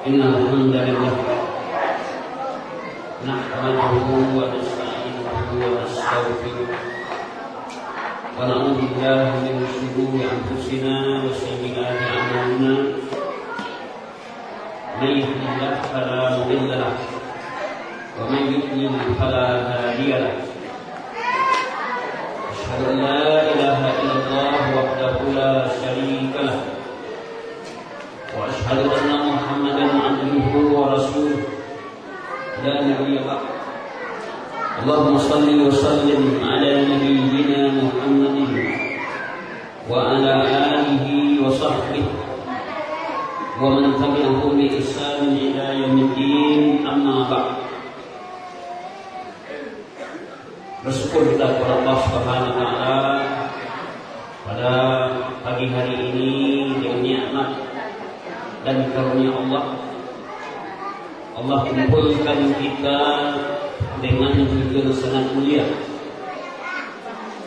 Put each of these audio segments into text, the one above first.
Innal hamdalillah nahmaduhu wa nasta'inuhu wa nastaghfiruh wa na'udzu billahi min shururi anfusina wa sayyiati a'malina. May yahdihillahu fala mudilla lahu wa may yudlil fala hadiya lahu. Asyhadu an la ilaha illallah wahdahu la syarika lahu wa asyhadu anna Muhammadan abduhu wa rasuluh la nabiyya ba'd. Allahumma shalli wa sallim ala nabiyyina Muhammadin wa ala alihi wa sahbihi wa man tabi'ahum bi ihsan ila yaumiddin, amma ba'd. Bersyukur kita kepada Allah Subhanahu wa taala pada pagi hari ini dengan nikmat dan karunia Allah kumpulkan kita dengan tujuan sangat mulia.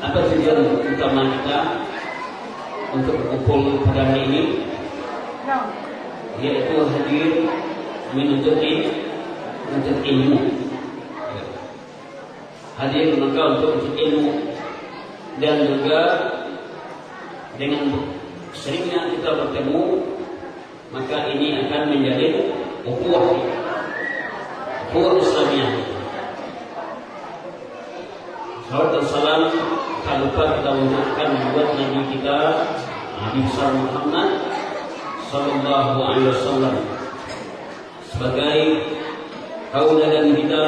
Apa tujuan utama kita untuk berkumpul pada hari ini? Yaitu hadir menuntut ilmu. Hadir maka untuk ilmu, dan juga dengan seringnya kita bertemu, maka ini akan menjadi ukhuwah Islamiyah. Salawat dan salam tak lupa kita ucapkan buat Nabi kita, Nabi besar Muhammad sallallahu alaihi wasallam, sebagai tauladan kita,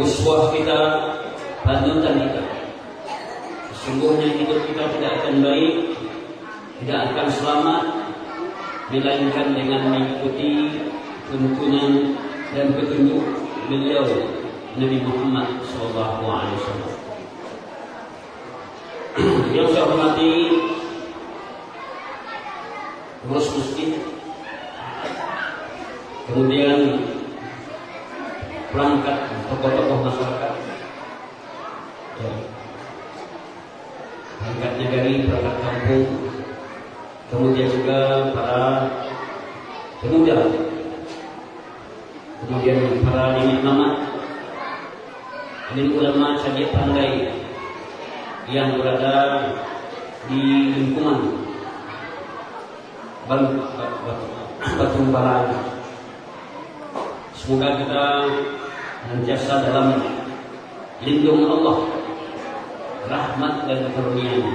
uswah kita, panutan kita. Sesungguhnya hidup kita tidak akan baik, tidak akan selamat, melainkan dengan mengikuti tuntunan dan petunjuk beliau Nabi Muhammad sallallahu alaihi wasallam. Yang saya hormati pengurus masjid, kemudian perangkat tokoh-tokoh masyarakat, perangkat negari, perangkat kampung, kemudian juga para pemuda, kemudian para ulama, ulama caji pandai yang berada di lingkungan Batu Bara. Semoga kita senantiasa dalam lindung Allah, rahmat dan karunia-Nya.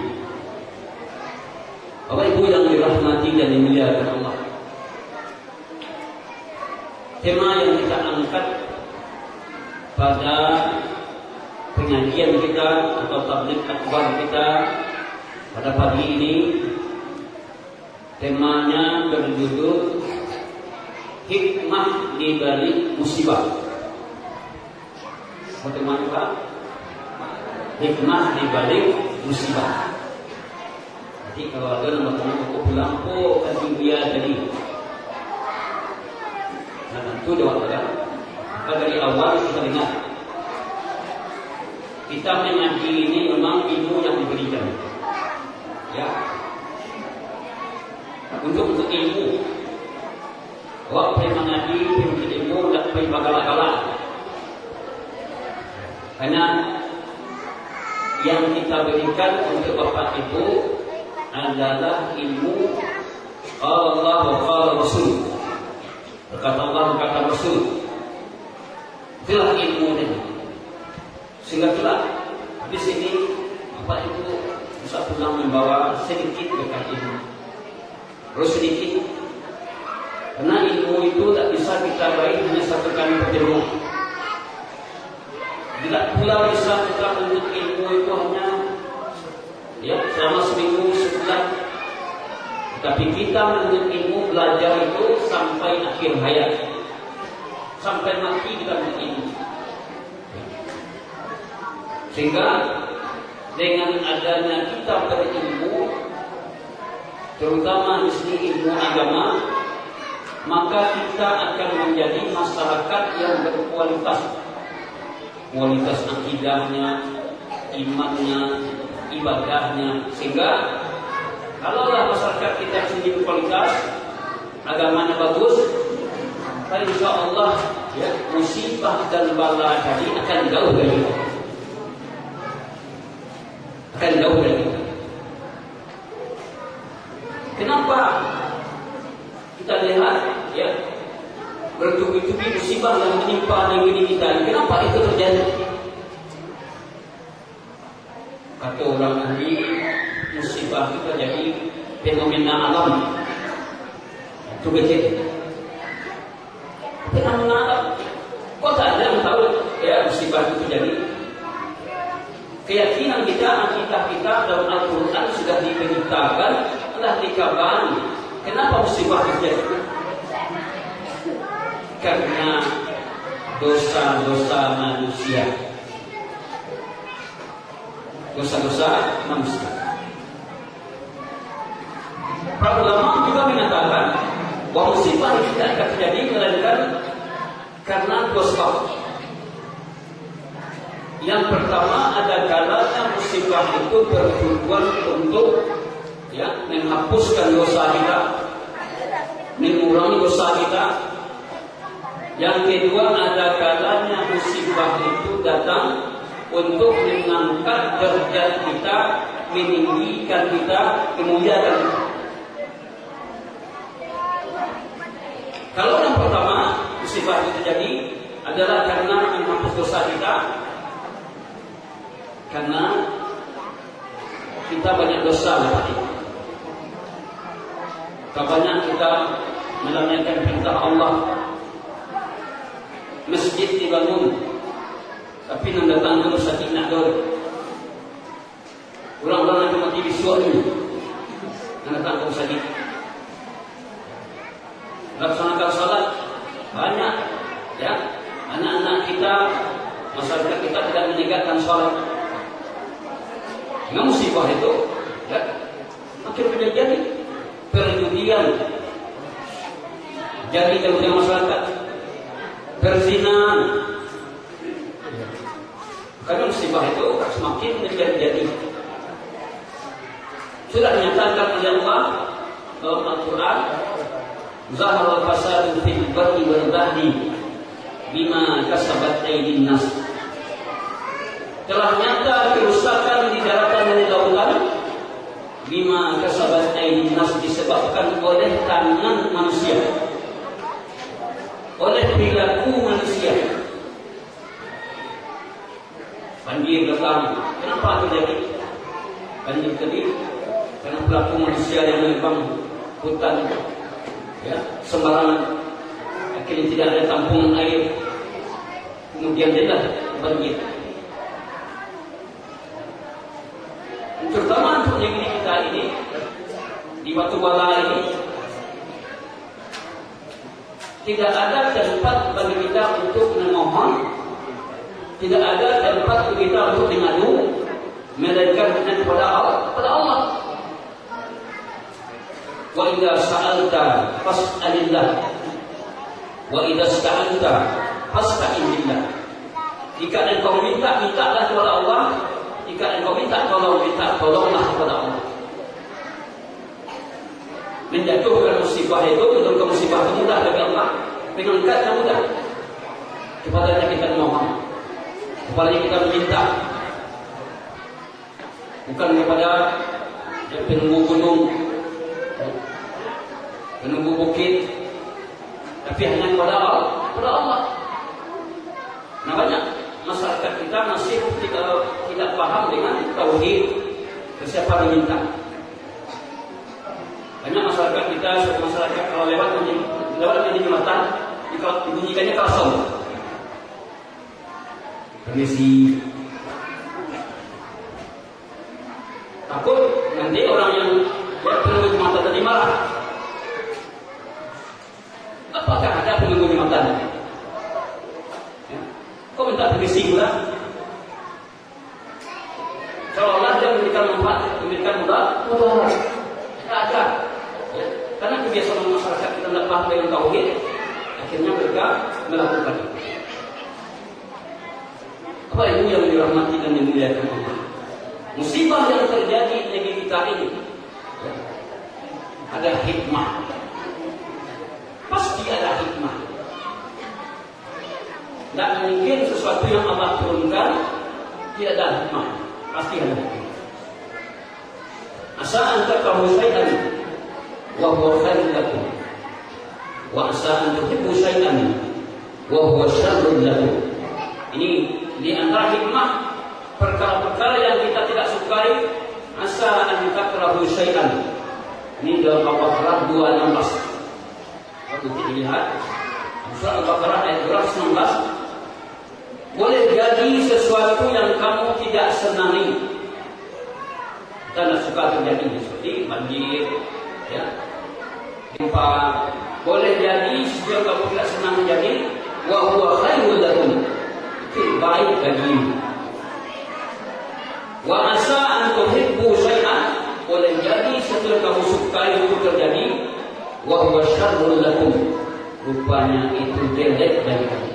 Bapak Ibu yang dirahmati dan dimuliakan Allah, tema yang kita angkat pada pengajian kita atau tabligh akbar kita pada pagi ini, temanya berjudul hikmah di balik musibah. Bagaimana Pak? Hikmah di balik musibah. Jadi kalau ada nama-nama aku bilang, oh kan dia tadi. Nah tentu doa kita. Maka dari awal kita dengar, kita mengaji ini memang ilmu yang diberikan, ya, untuk ilmu. Waktu mengaji untuk ilmu tak perlu galak-galak, karena yang kita berikan untuk Bapak Ibu adalah ilmu Allah wa qala Rasul. Berkata Allah, berkata Rasul. Itulah ilmu ini. Sehingga itulah di sini Bapak Ibu bisa pulang membawa sedikit berkat ilmu. Terus sedikit. Karena ilmu itu tak bisa kita raih hanya satu kali pertemuan. Tidak pula bisa kita menuntut ilmu itu hanya selama seminggu, sebulan. Tetapi kita menuntut ilmu, belajar itu sampai akhir hayat, sampai mati kita menuntut ilmu. Sehingga dengan adanya kita berilmu, terutama di sini ilmu agama, maka kita akan menjadi masyarakat yang berkualitas. Kualitas akidahnya, imannya, ibadahnya. Sehingga kalaulah masyarakat kita sendiri berkualitas, agamanya bagus, maka insya Allah ya, musibah dan bala tadi akan jauh dari kita. Akan jauh dari kita. Kenapa kita lihat ya bertubi-tubi musibah yang menimpa negeri kita? Kenapa itu terjadi? Kata orang ahli, musibah itu terjadi fenomena alam. Itu kecil. Fenomena alam. Kok tak ada yang tahu ya musibah itu terjadi? Keyakinan kita, akidah kita dalam Al-Quran sudah diberitakan, telah dikabari. Kenapa musibah terjadi? Karena dosa-dosa manusia. Dosa-dosa manusia. Para ulama juga mengatakan bahwa musibah tidak akan terjadi melainkan karena dosa. Yang pertama ada kalanya musibah itu bertujuan untuk ya menghapuskan dosa kita, mengurangi dosa kita. Yang kedua ada kalanya musibah itu datang untuk mengangkat derajat kita, meninggikan kita, memuliakan kita. Kalau yang pertama musibah itu terjadi adalah karena menghapus dosa kita. Karena kita banyak dosa tadi. Banyak kita melanggar perintah Allah. Masjid dibangun, tapi yang datang itu sakit nak dor. Orang-orang yang mati bisuan ini, yang datang itu sakit. Laksanakan salat banyak, ya. Anak-anak kita, masyarakat kita tidak menegakkan salat. Dengan musibah itu, ya, makin terjadi perjudian, jadi dalam masyarakat, berzina. Karena musibah itu semakin menjadi. Sudah dinyatakan oleh Allah dalam Al-Quran, Zahara al-fasadu fil barri wal bahri bima kasabat aydin nas. Telah nyata kerusakan di daratan dan di lautan bima kasabat aydin nas, disebabkan oleh tangan manusia, oleh perilaku manusia. Banjir datang. Kenapa terjadi banjir tadi? Karena pelaku manusia yang menebang hutan, ya, sembarangan, akhirnya tidak ada tampungan air, kemudian jadilah banjir. Terutama untuk negeri kita ini, di Batubara ini, tidak ada tempat bagi kita untuk memohon, tidak ada tempat bagi kita untuk mengadu, melainkan kepada Allah. Wa idza sa'alta fas'alillah, wa idza ista'anta fasta'in billah. Jika engkau mintalah kepada Allah. Jika engkau minta tolonglah kepada Allah. Menjatuhkan musibah itu, menurunkan musibah itu mudah bagi Allah. Mengangkatnya mudah. Kepadanya kita memohon, kepadanya kita meminta, bukan kepada penunggu gunung, penunggu bukit, tapi hanya kepada Allah. Nah, banyak masyarakat kita masih tidak paham dengan tauhid, siapa meminta. Banyak masyarakat kita, masyarakat kalau lewat di jembatan, dibunyikannya klakson. Permisi. Takut nanti orang yang penunggu jembatan tadi marah. Apakah ada penunggu jembatan? Kok minta permisi pula? Kalau Allah dia memberikan manfaat, memberikan mudarat, tidak ada. Ya. Karena kebiasaan masyarakat kita tidak paham dengan tauhid, akhirnya mereka melakukan itu. Apa itu yang dirahmati dan dimuliakan Allah? Musibah yang terjadi di negeri kita ini, ya, ada hikmah. Pasti ada hikmah. sesuatu yang Allah turunkan tidak ada hikmah, pasti ada hikmah. Asa an takrahu syai'an wa huwa khairun lakum, wa asa an tuhibbu syai'an wa huwa syarrun lakum. Ini di antara hikmah perkara-perkara yang kita tidak sukai. Asa an takrahu syai'an. Ini dalam Al-Baqarah 216. Kalau kita lihat surah Al-Baqarah ayat 219. Boleh jadi sesuatu yang kamu tidak senangi, kita suka terjadi seperti banjir, ya, gempa. Boleh jadi sesuatu yang kamu tidak senang terjadi. Wa huwa khairul lakum, itu baik bagimu. Wa asa an tuhibbu syai'an, boleh jadi sesuatu yang kamu sukai itu terjadi. Wa huwa syarrul lakum, rupanya itu jelek bagi kamu.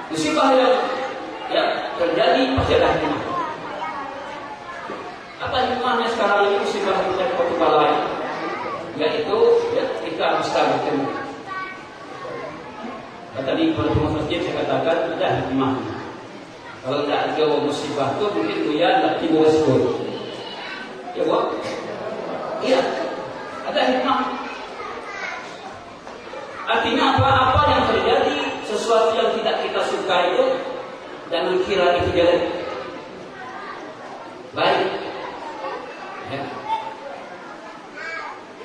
Musibah yang terjadi pasti ada hikmah. Apa hikmahnya sekarang ini musibah yang terjadi di kota lain? Yaitu kita bisa bertemu. Tadi pada masjid saya katakan ada hikmahnya. Kalau tidak ada musibah itu mungkin dia tidak timbul sebut. Ya buat? Iya, ada hikmah. Artinya apa yang terjadi, sesuatu yang tidak kita suka itu jangan kira itu jelek. Baik. Ya.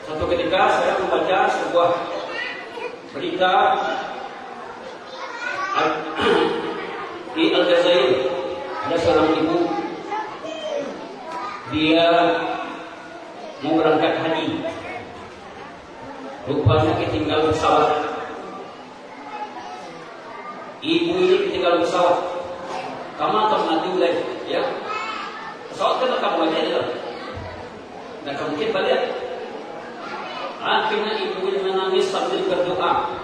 Suatu ketika saya membaca sebuah berita di Aljazair, ada seorang ibu, dia mau berangkat haji. Rupanya ketinggalan pesawat. Ibu ini ketinggalan pesawat. Kamu akan mati mulai, ya. Pesawat kan akan balik lah. Dan mungkin balik. Akhirnya ibu ini menangis sambil berdoa.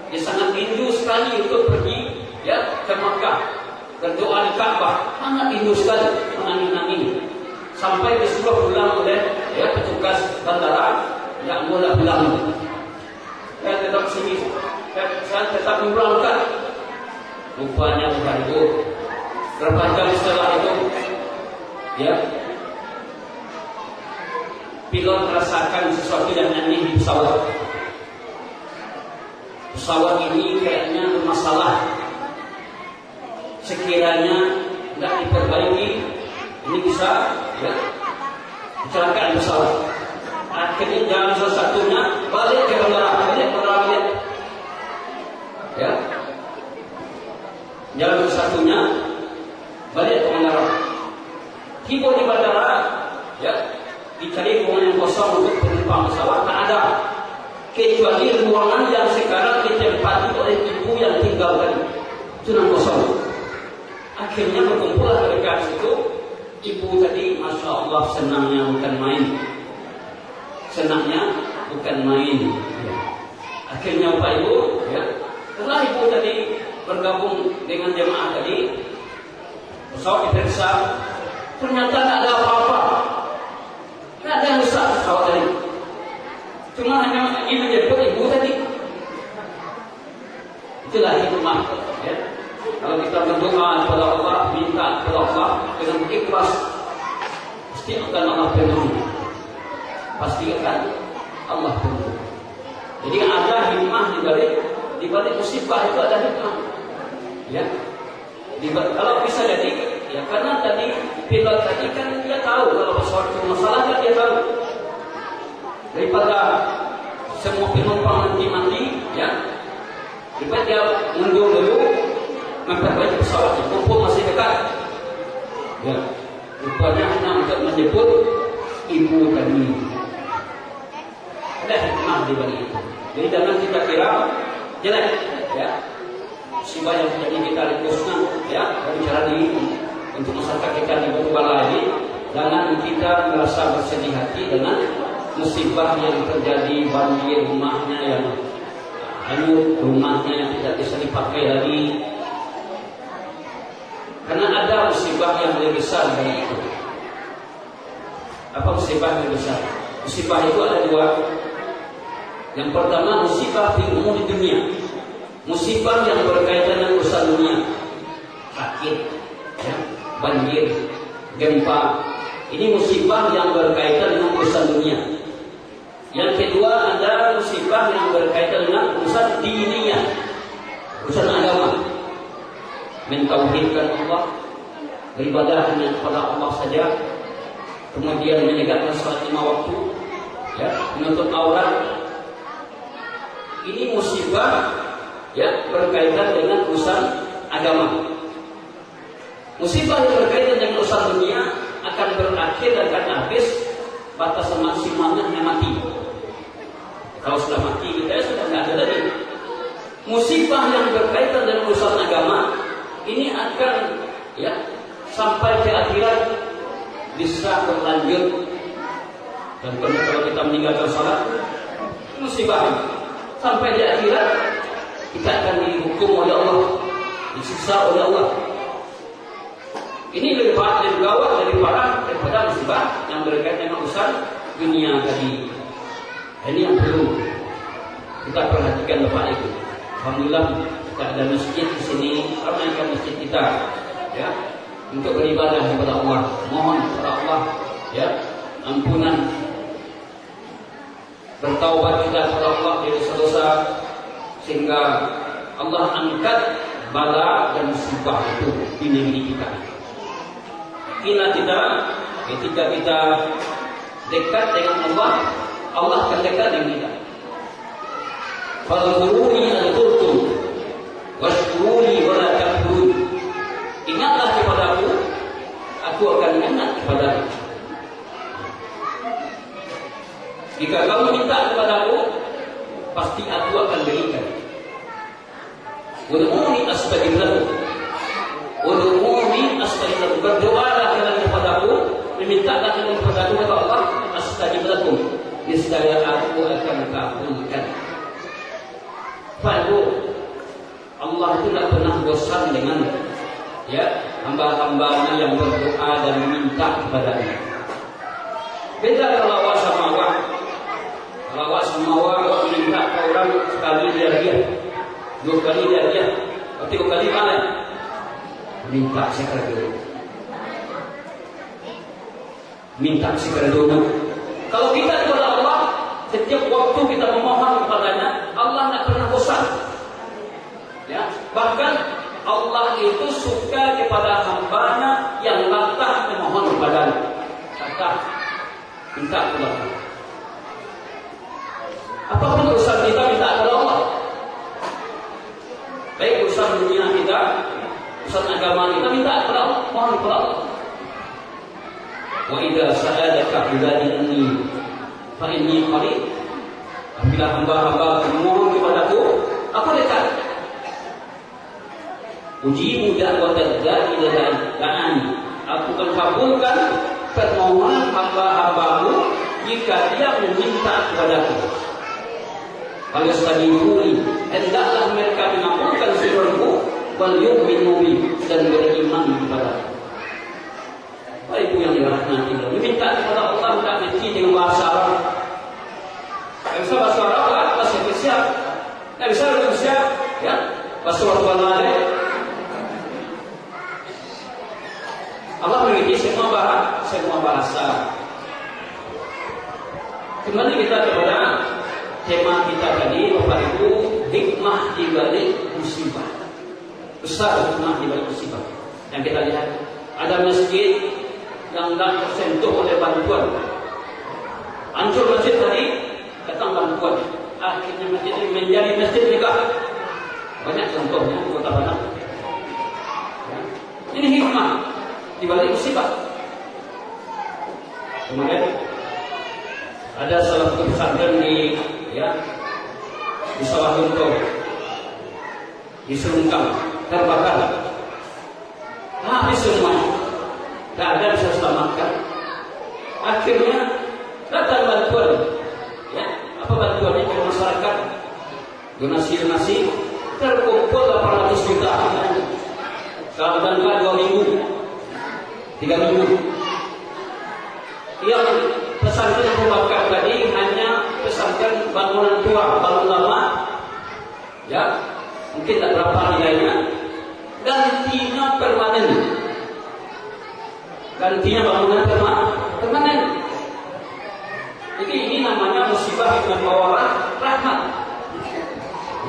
Dia sangat rindu sekali untuk pergi, ya, ke Makkah. Berdoa di Ka'bah. Sangat rindu sekali, menangis-nangis. Sampai disuruh pulang oleh, ya, petugas bandara. Tidak boleh pulang. Saya tetap sini. Saya tetap memulangkan. Rupanya bukan itu. Berapa jam setelah itu, ya, pilot merasakan sesuatu yang aneh di pesawat. Pesawat ini kayaknya bermasalah. Sekiranya tidak diperbaiki, ini bisa, ya, kecelakaan pesawat. Akhirnya jalan salah satunya balik ke bandara, balik. Ya. Jalan satunya balik ke bandara. Tiba di bandara, ya, dicari ruangan yang kosong untuk penumpang pesawat, tak ada. Kecuali ruangan yang sekarang ditempati oleh ibu yang tinggal tadi, itu yang kosong. Akhirnya berkumpullah mereka di situ. Ibu tadi, masya Allah, senangnya bukan main. Senangnya bukan main. Ya. Akhirnya Pak Ibu, ya, setelah Ibu tadi bergabung dengan jemaah tadi, pesawat diperiksa, ternyata tak ada apa-apa, tak ada yang rusak pesawat tadi. Cuma hanya ingin menjemput Ibu tadi. Itulah hikmah. Ya. Kalau kita berdoa kepada Allah, minta kepada Allah dengan ikhlas, pasti akan Allah penuhi. Pasti akan Allah penuhi. Jadi ada hikmah di balik musibah itu ada hikmah. Ya. Kalau bisa jadi, ya, karena tadi pilot tadi kan dia tahu kalau pesawat itu masalah kan dia tahu. Daripada semua penumpang mati, ya, daripada dia mundur dulu, memperbaiki pesawat itu pun masih dekat. Ya, rupanya hanya untuk menyebut ibu tadi. Ada hikmah di balik itu. Jadi jangan kita kira jelek, ya. Musibah yang terjadi kita lihatkan, ya, berbicara untuk masyarakat kita di Bukala ini, jangan kita merasa bersedih hati dengan musibah yang terjadi, banjir rumahnya yang hanyut, rumahnya yang tidak bisa dipakai lagi. Karena ada musibah yang lebih besar dari itu. Apa musibah yang lebih besar? Musibah itu ada dua. Yang pertama musibah di umum di dunia. musibah yang berkaitan dengan urusan dunia, sakit, ya, banjir, gempa. Ini musibah yang berkaitan dengan urusan dunia. Yang kedua ada musibah yang berkaitan dengan urusan diniyah, urusan agama. Mentauhidkan Allah, beribadah hanya kepada Allah saja, kemudian menegakkan salat 5 waktu, ya, menutup aurat. Ini musibah, ya, berkaitan dengan urusan agama. Musibah yang berkaitan dengan urusan dunia akan berakhir dan akan habis batas maksimalnya hanya mati. Kalau sudah mati kita sudah tidak ada lagi. Musibah yang berkaitan dengan urusan agama ini akan, ya, sampai ke akhirat bisa berlanjut. Dan kalau kita meninggalkan salat, musibah sampai di akhirat kita akan dihukum oleh Allah, disiksa oleh Allah. Ini lebih gawat daripada musibah yang berkaitan dengan urusan dunia tadi. Ini yang perlu kita perhatikan Bapak Ibu. Alhamdulillah kita ada masjid di sini, ramaikan masjid kita, ya, untuk beribadah kepada Allah. Mohon kepada Allah, ya, ampunan, bertaubat kita kepada Allah dari dosa-dosa, sehingga Allah angkat bala dan musibah itu di negeri kita. Ketika kita dekat dengan Allah, Allah akan dekat dengan kita. Fadhkuruni adzkurkum washkuruni wa la takfurun. Ingatlah kepadaku, aku akan ingat kepadamu. Jika kamu minta kepadaku, pasti aku akan berikan. Ud'uni astajib lakum. Ud'uni astajib lakum. Berdoalah kalian kepadaku, memintalah kalian kepadaku kepada Allah, astajib lakum. Niscaya aku akan kabulkan. Pak, Allah itu tidak pernah bosan dengan, ya, hamba-hambanya yang berdoa dan meminta kepadanya. Beda kalau awak sama awak. Kalau awak sama awak minta ke orang sekali dia, 2 kali dia, 3 kali mana? Minta sekarang dulu. Minta sekarang dulu. Kalau kita kepada Allah, setiap waktu kita memohon kepadanya, Allah tidak pernah bosan. Ya, bahkan Allah itu suka kepada hambanya yang latah memohon kepadanya. Latah, minta kepada Allah. Apapun urusan kita minta kepada Allah. Baik urusan dunia kita, urusan agama kita, minta kepada Allah, mohon kepada Allah. Wa idza sa'alaka ibadi anni fa inni qarib. Apabila hamba-hamba memohon kepadaku, aku dekat. Ujibu da'watad da'i da'ani. Aku akan kabulkan permohonan hamba-hambamu jika dia meminta kepadaku. Kalau sedihuri, hendaklah mereka mengabulkan seruanku, wal yu'minu bi, dan beriman kepadaku. Bapak Ibu yang dirahmati Allah, meminta kepada Allah tidak mesti dengan bahasa Arab. Tidak bisa bahasa Arab, bahasa Indonesia. Tidak bisa Indonesia, ya, bahasa Arab. Allah memiliki semua bahasa. Kembali kita kepada tema kita tadi, Bapak Ibu, hikmah di balik musibah. Besar hikmah di balik musibah. Yang kita lihat, ada masjid yang tidak tersentuh oleh bantuan. Hancur masjid tadi, datang bantuan. Akhirnya masjid ini menjadi masjid juga. Banyak contohnya di Kota Padang. Ya. Ini hikmah di balik musibah. Kemudian ada salah satu pesantren di Sawah Lunto, di Selungkang, terbakar. Habis semuanya, tidak ada bisa selamatkan. Akhirnya datang bantuan. Ya, apa bantuannya ke masyarakat? Donasi, terkumpul 800 juta. Kalau dan 2 minggu, 3 minggu. Yang pesantren yang terbakar tadi hanya pesantren bangunan tua, bangunan lama, ya, mungkin tak berapa nilainya, gantinya permanen. Gantinya bangunan permanen. Jadi ini namanya musibah dengan bawa rahmat.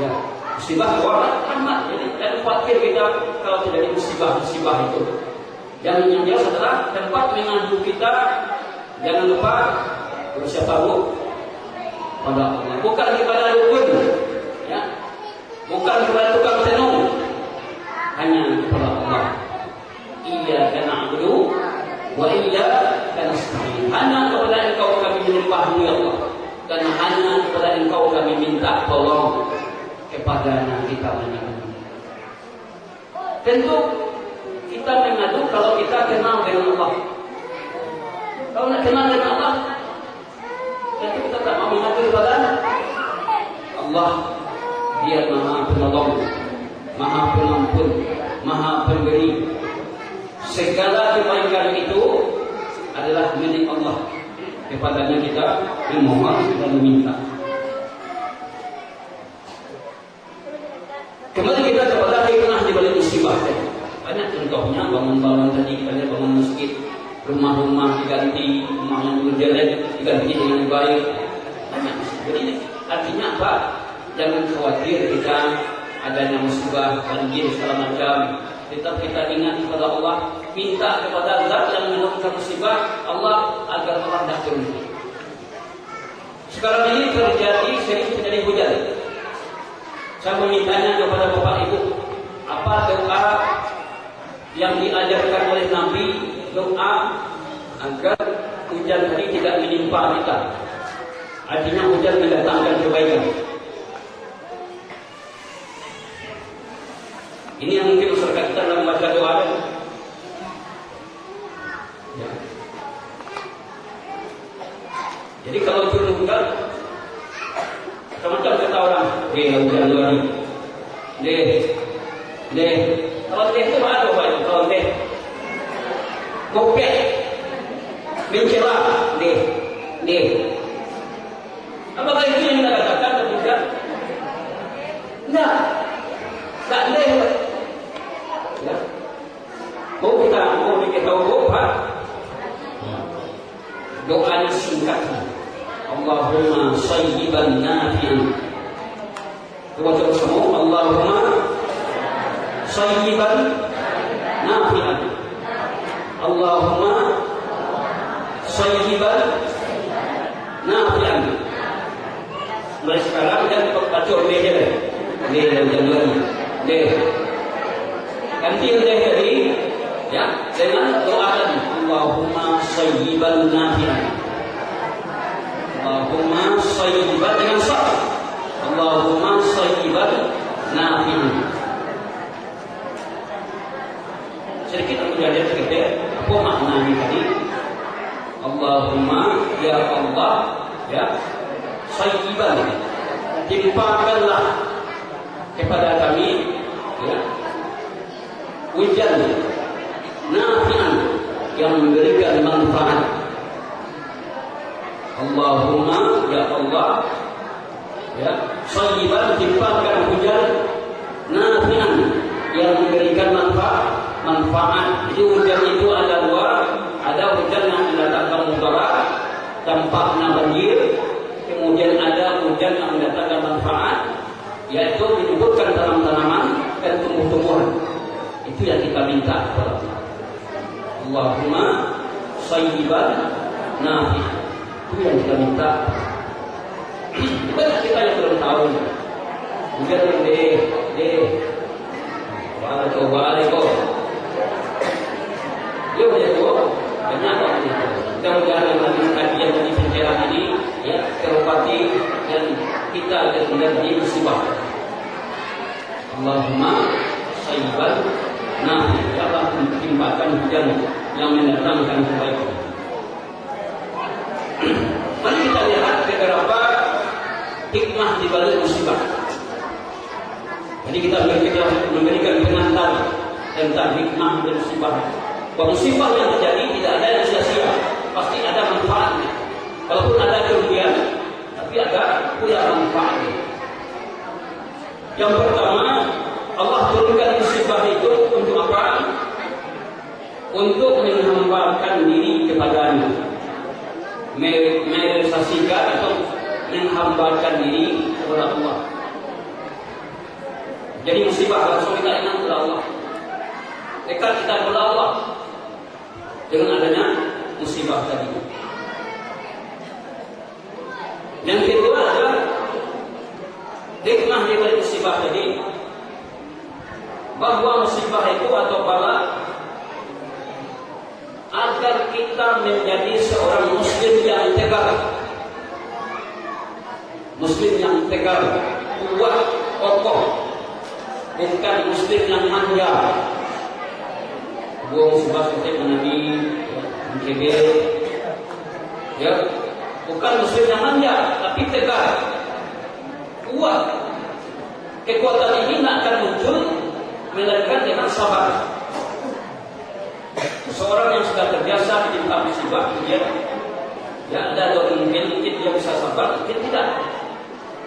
Ya, musibah bawa rahmat. Jadi jangan khawatir kita kalau terjadi musibah itu. Yang jelas adalah tempat mengadu kita. Jangan lupa berusaha tahu pada Allah. Bukan kepada dukun, ya. Bukan kepada tukang tenung, hanya kepada Allah. Iyyaka na'budu wa iyyaka nasta'in. Hanya kepada Engkau kami menyembahmu ya Allah, dan hanya kepada Engkau kami minta tolong. Kepadanya kita mengadu. Tentu kita mengadu kalau kita kenal dengan Allah. Kalau tidak kenal dengan Allah, tentu kita tak mau mengadu kepada Allah. Dia Maha Penolong, Maha Pengampun, Maha Pemberi. Segala kebaikan itu adalah milik Allah. Kepadanya kita memohon dan meminta. Kembali kita kepada hikmah di balik musibah. Banyak contohnya, bangun-bangun tadi kita lihat, bangun masjid, rumah-rumah diganti, rumah yang dulu jelek diganti dengan baik. Banyak. Jadi artinya apa? Jangan khawatir kita adanya musibah, banjir segala macam. Tetap kita ingat kepada Allah, minta kepada Zat yang menurunkan musibah Allah agar Allah tidak turun. Sekarang ini sering terjadi hujan. Saya memintanya kepada Bapak Ibu, apa doa yang diajarkan oleh Nabi, doa agar hujan tadi tidak menimpa kita. Artinya hujan mendatangkan kebaikan. Ini yang mungkin masyarakat kita dalam baca doa. Ya. Jadi kalau turun hujan, macam kata orang, hujan lagi. Kalau itu apa Pak? Kalau kopek, mencela, apakah itu yang kita katakan atau tidak? Tak ya. Mau diketahui Pak? Doanya singkat. Allahumma sayyiban nafi'an. Coba semua. Allahumma sayyiban nafi'an. Allahumma sayyiban nafi'an. Mulai sekarang jangan baca leher ganti leher tadi, ya, dengan doa tadi. Allahumma sayyiban nafi'an. Allahumma sayyiban dengan sah. Allahumma sayyiban nafi'an. Sedikit aku belajar sedikit apa maknanya tadi. Allahumma ya Allah, ya, sayyiban, timpakanlah kepada kami, ya, hujan nafi'an yang memberikan manfaat. Allahumma ya Allah, ya, sayyiban, timpakan hujan nafi'an yang memberikan manfaat. Jadi hujan itu ada dua, ada hujan yang mendatangkan mudarat, dampaknya banjir. Kemudian ada hujan yang mendatangkan manfaat, yaitu menyuburkan tanaman-tanaman dan tumbuh-tumbuhan. Itu yang kita minta kepada Allah. Allahumma sayyiban nafi'an. Itu yang kita minta. Banyak kita yang belum tahu. Hujan yang waalaikumsalam. Ya banyak orang. Mudah-mudahan dengan kajian dari penjelasan ini, ya, terobati dan kita benar-benar di musibah. Allahumma sayyiban nafi'an. Ya Allah, timpakan hujan yang mendatangkan kebaikan. Mari kita lihat beberapa hikmah di balik musibah. Jadi kita memberikan pengantar tentang hikmah dan musibah. Bahwa musibah yang terjadi tidak ada yang sia-sia, pasti ada manfaatnya. Walaupun ada kerugian, tapi ada pula manfaatnya. Yang pertama, untuk menghambakan diri kepadanya, merealisasikan atau menghambakan diri kepada Allah. Jadi musibah langsung kita ingat kepada Allah, dekat kita kepada Allah dengan adanya musibah tadi. Yang kedua adalah hikmah dari musibah tadi, bahwa musibah itu atau bala agar kita menjadi seorang muslim yang tegar, muslim yang tegar, kuat, kokoh, bukan muslim yang manja. Buang musibah seperti Nabi Kebir, ya, bukan muslim yang manja, tapi tegar, kuat. Kekuatan ini tidak akan muncul melainkan dengan sabar. Seorang yang sudah terbiasa ditimpa musibah, dia ada atau mungkin dia bisa sabar, mungkin tidak.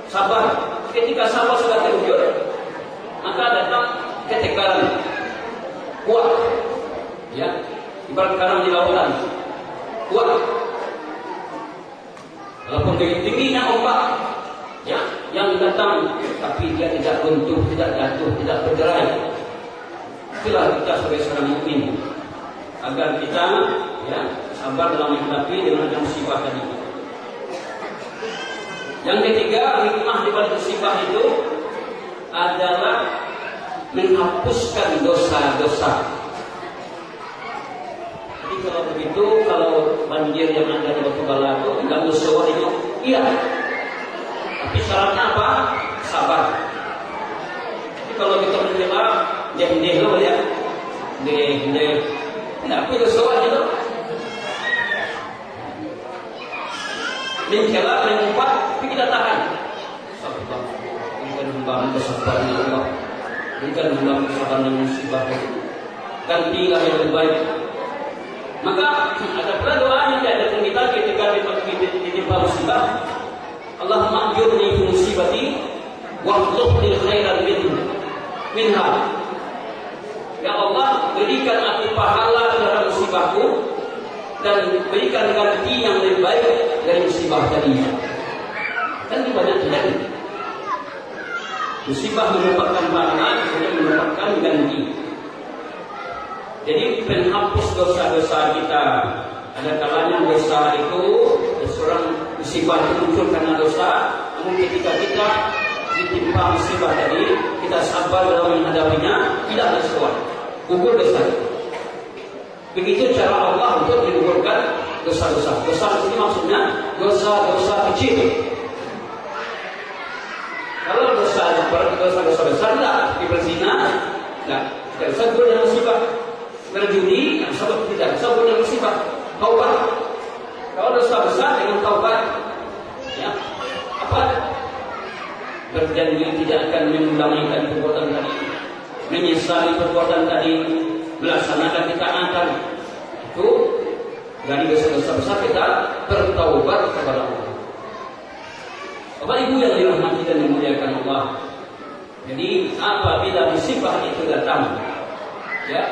Sabar. Ketika sabar sudah terwujud, maka datang ketegaran, kuat. Ya, ibarat karang di lautan, kuat. Walaupun tingginya ombak, ya, yang datang, tapi dia tidak runtuh, tidak jatuh, tidak bergerai. Itulah kita sebagai seorang mukmin, agar kita, ya, sabar dalam menghadapi dengan musibah tadi. Yang ketiga, hikmah di balik musibah itu adalah menghapuskan dosa-dosa. Jadi kalau begitu, kalau banjir yang ada di Batubara itu tidak musuh itu, iya. Tapi syaratnya apa? Sabar. Jadi kalau kita mencoba, jadi dulu ya, tidak punya soal itu. Mencela, mengumpat, tapi kita tahan. Sabar. Berikan hamba kesabaran Allah. Berikan hamba kesabaran yang musibah itu. Gantilah yang lebih baik. Maka ada pula doa yang diadakan kita ketika ditimpa musibah. Allahumma ajurni fi musibati wakhluqni khairan minha. Ya Allah, berikan aku pahala dalam musibahku dan berikan ganti yang lebih baik dari musibah tadinya. Kan banyak terjadi. Musibah merupakan pahala, kemudian merupakan ganti. Jadi penghapus dosa-dosa kita. Ada kalanya dosa itu, seorang musibah itu muncul karena dosa. Namun ketika kita ditimpa musibah tadi, kita sabar dalam menghadapinya, tidak sesuai, gugur dosa. Begitu cara Allah untuk menggugurkan dosa-dosa. Dosa ini maksudnya dosa-dosa kecil. Kalau dosa-dosa besar tidak berzina, tidak sabur dengan musibah. Berjudi, sabur tidak sabur dengan musibah. Taubat. Kalau dosa besar dengan taubat, ya, apa? Berjanji tidak akan mengulangi perbuatan tadi, menyesali perbuatan tadi, melaksanakan ketaatan. Itu dari dosa-dosa besar kita bertaubat kepada Allah. Bapak Ibu yang dirahmati dan dimuliakan Allah. Jadi apabila musibah itu datang, ya,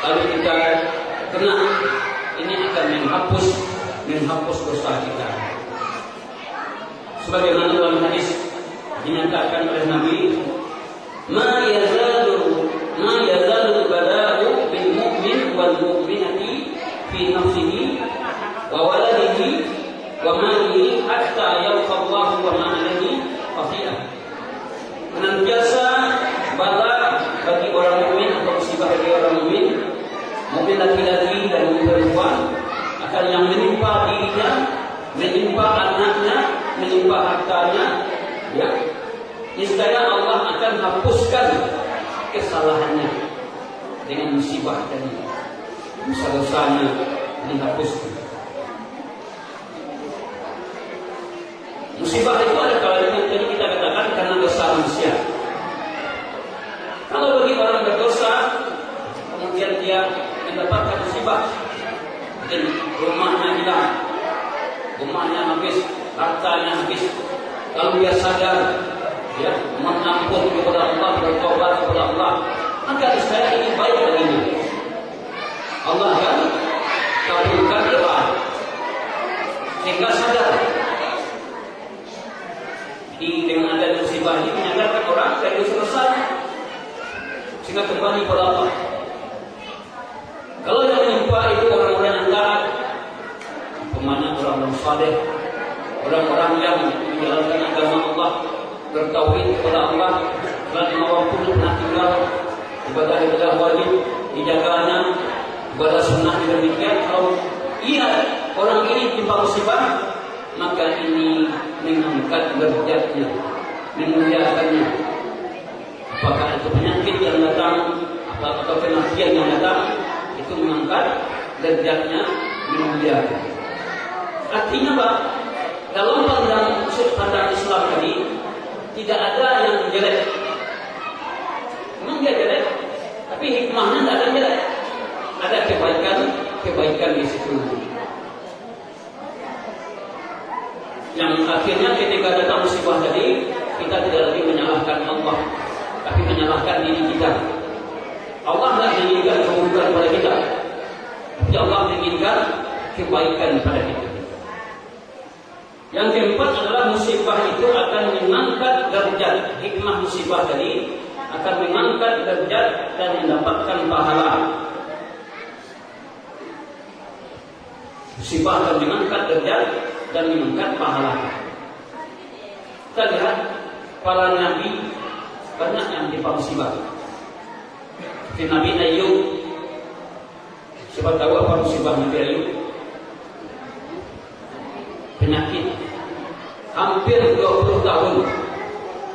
lalu kita kena, ini akan menghapus dosa kita. Sebagaimana dalam hadis dinyatakan oleh Nabi, ma yazalu bala'u bil mu'min wal mu'minati fi nafsihi wa waladihi wa malihi hatta yalqa Allah wa ma alayhi khafiyah. Senantiasa bala bagi orang mukmin atau musibah bagi orang mukmin laki-laki dan perempuan, akan yang menimpa dirinya, menimpa anaknya, menimpa hartanya, ya, niscaya Allah akan hapuskan kesalahannya dengan musibah tadi, dosa-dosanya dihapuskan. Musibah itu ada kalanya tadi kita katakan karena dosa manusia. Kalau bagi orang berdosa, kemudian dia mendapatkan musibah, dan rumahnya hilang, rumahnya habis, hartanya habis, lalu dia sadar, ya, mengampun kepada Allah, bertobat kepada Allah, maka saya ini baik baginya. Allah akan kabulkan doa. Sehingga sadar. Jadi dengan ada musibah ini menyadarkan orang dari dosa sehingga kembali kepada Allah. Kalau yang menimpa itu orang-orang yang taat, pemana orang-orang saleh, orang-orang yang menjalankan agama Allah, bertauhid kepada Allah, dan mampu pernah tinggal ibadah wajib dijaganya, ibadah sunnah demikian. Kalau iya orang ini timpa musibah, maka ini mengangkat derajatnya, memuliakannya. Apakah itu penyakit yang datang atau kematian yang datang, itu mengangkat derajatnya, memuliakan. Artinya Pak, dalam pandang Islam tadi tidak ada yang jelek. Memang dia jelek, tapi hikmahnya tidak ada jelek. Ada kebaikan di situ. Yang akhirnya ketika datang musibah tadi, kita tidak lagi menyalahkan Allah, tapi menyalahkan diri kita. Allah tidak menginginkan keburukan pada kita, tapi Allah menginginkan kebaikan pada kita. Yang keempat adalah musibah itu akan mengangkat derajat. Hikmah musibah tadi akan mengangkat derajat dan mendapatkan pahala. Musibah akan mengangkat derajat dan mengangkat pahala. Kita lihat para nabi banyak yang ditimpa musibah. Seperti Nabi Ayub. Siapa tahu apa musibah Nabi Ayub? Penyakit. Hampir 20 tahun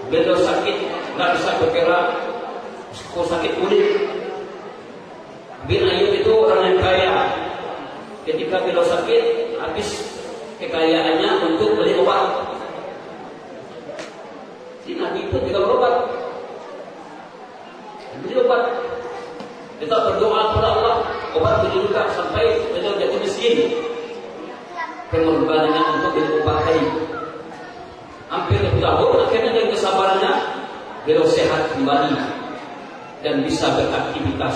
beliau sakit, tidak bisa bergerak, sakit kulit. Bin Ayub itu orang yang kaya. Ketika beliau sakit, habis kekayaannya untuk beli obat. Si Nabi itu juga berobat, beli obat. Kita berdoa kepada Allah, obat beli juga sampai beliau jadi miskin. Pengorbanannya untuk beli obat tadi. Hampir 2 tahun, akhirnya dengan kesabarannya beliau sehat kembali dan bisa beraktivitas.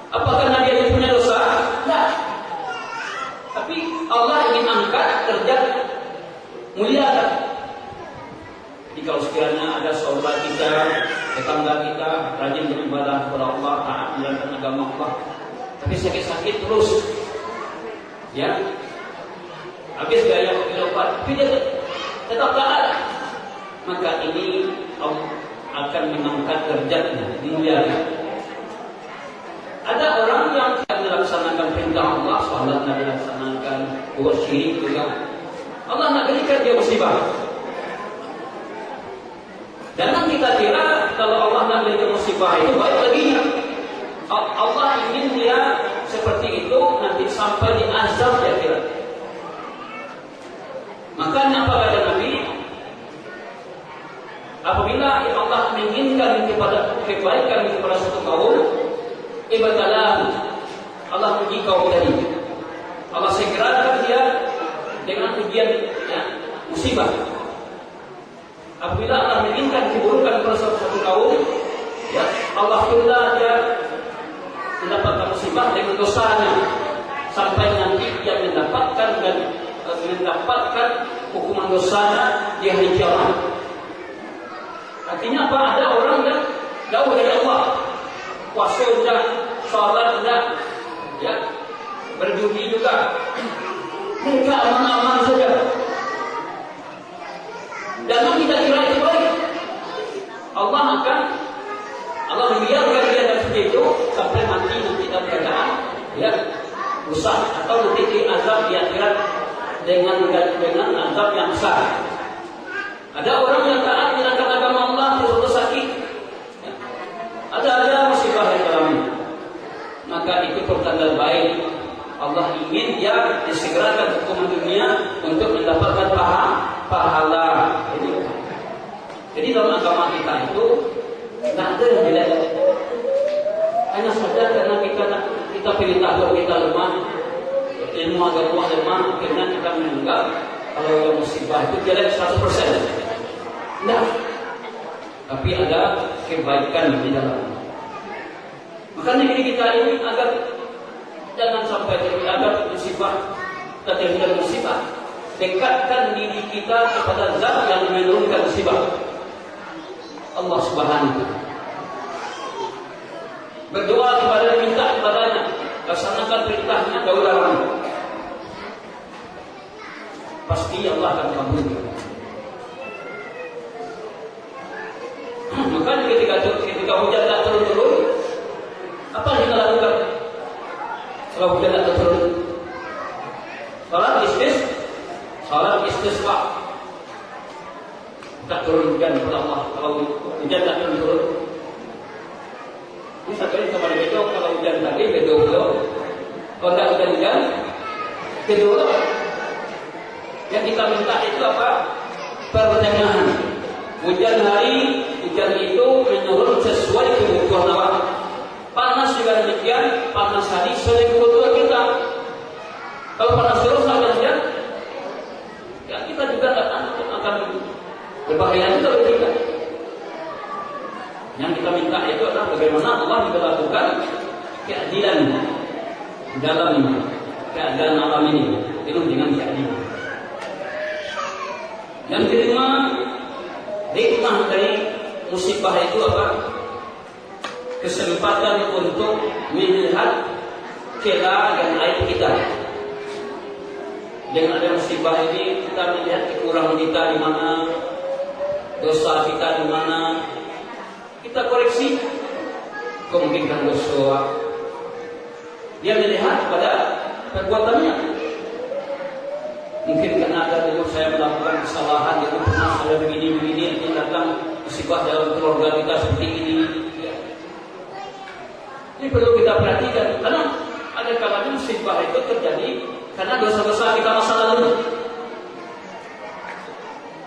Apakah Nabi itu punya dosa? Tidak. Tapi Allah ingin angkat derajat, muliakan. Jadi kalau sekiranya ada saudara kita, tetangga kita rajin beribadah kepada Allah, taat menjalankan agama Allah, tapi sakit-sakit terus, ya, habis biaya obat, tapi dia tetap taat, maka ini Allah akan mengangkat derajatnya, dimuliakan. Ada orang yang tidak melaksanakan perintah Allah, salat tidak dilaksanakan, buat syirik juga, Allah nak berikan dia musibah. Jangan kita kira kalau Allah nak berikan musibah itu baik baginya. Allah ingin dia seperti itu nanti sampai di azab dia kira. Makanya apa kata Nabi? Apabila Allah menginginkan kepada kebaikan kepada satu kaum, ibadalah Allah uji kaum tadi. Allah segerakan dia dengan ujian, ya, musibah. Apabila Allah menginginkan keburukan kepada satu kaum, ya, Allah tunda dia mendapatkan musibah dengan dosanya sampai nanti dia mendapatkan hukuman dosanya di hari kiamat. Artinya apa? Ada orang yang jauh dari Allah, puasa tidak, salat tidak, ya, berjudi juga, mereka aman-aman saja. Jangan kita kira itu baik. Allah membiarkan dia seperti itu sampai nanti dalam keadaan, ya, rusak atau nanti di azab di akhirat dengan azab yang besar. Ada orang yang taat menjalankan agama Allah terus sakit, ya. Ada musibah yang alami, maka itu pertanda baik. Allah ingin dia disegerakan hukuman dunia untuk mendapatkan pahala. Jadi dalam agama kita itu tidak ada yang jelek. Hanya saja karena kita pilih tahu kita lemah, ilmu agama lemah, akhirnya kita menganggap kalau yang musibah itu jelek 100%. Tidak. Tapi ada kebaikan di dalamnya. Makanya kita ini agar Jangan sampai terhadap musibah, terhadap musibah. Dekatkan diri kita kepada Zat yang menurunkan musibah, Allah Subhanahu. Berdoa kepada, minta kepadanya, laksanakan perintahnya, jauh larangan. Pasti Allah akan kabulkan. Maka ketika hujan tak turun-turun, apa yang kita lakukan? Kalau hujan tak turun, salat istisqa. Tak turun hujan kepada Allah. Kalau hujan tak turun, ini satu ini sama bedo. Kalau hujan tadi bedo belum. Kalau tak hujan bedo belum. Yang kita minta itu apa? Pertengahan. Hujan hari, hujan itu menurun sesuai kebutuhan awak. Panas juga demikian, panas hari sesuai kebutuhan kita. Kalau panas terus sampai hujan, ya kita juga akan berbahaya juga bagi kita. Yang kita minta itu adalah bagaimana Allah memperlakukan keadilan dalam keadaan alam ini, penuh dengan keadilan. Yang kelima, hikmah dari musibah itu apa? Kesempatan untuk melihat celah dan aib kita. Dengan ada musibah ini kita melihat kekurangan kita di mana, dosa kita di mana, kita koreksi. Kemungkinan dosa, dia melihat pada perbuatannya. Mungkin karena ada dulu saya melakukan kesalahan, dulu pernah ada begini-begini, yang datang musibah dalam keluarga kita seperti ini. Ini perlu kita perhatikan, karena ada kalanya musibah itu terjadi karena dosa-dosa kita masa lalu,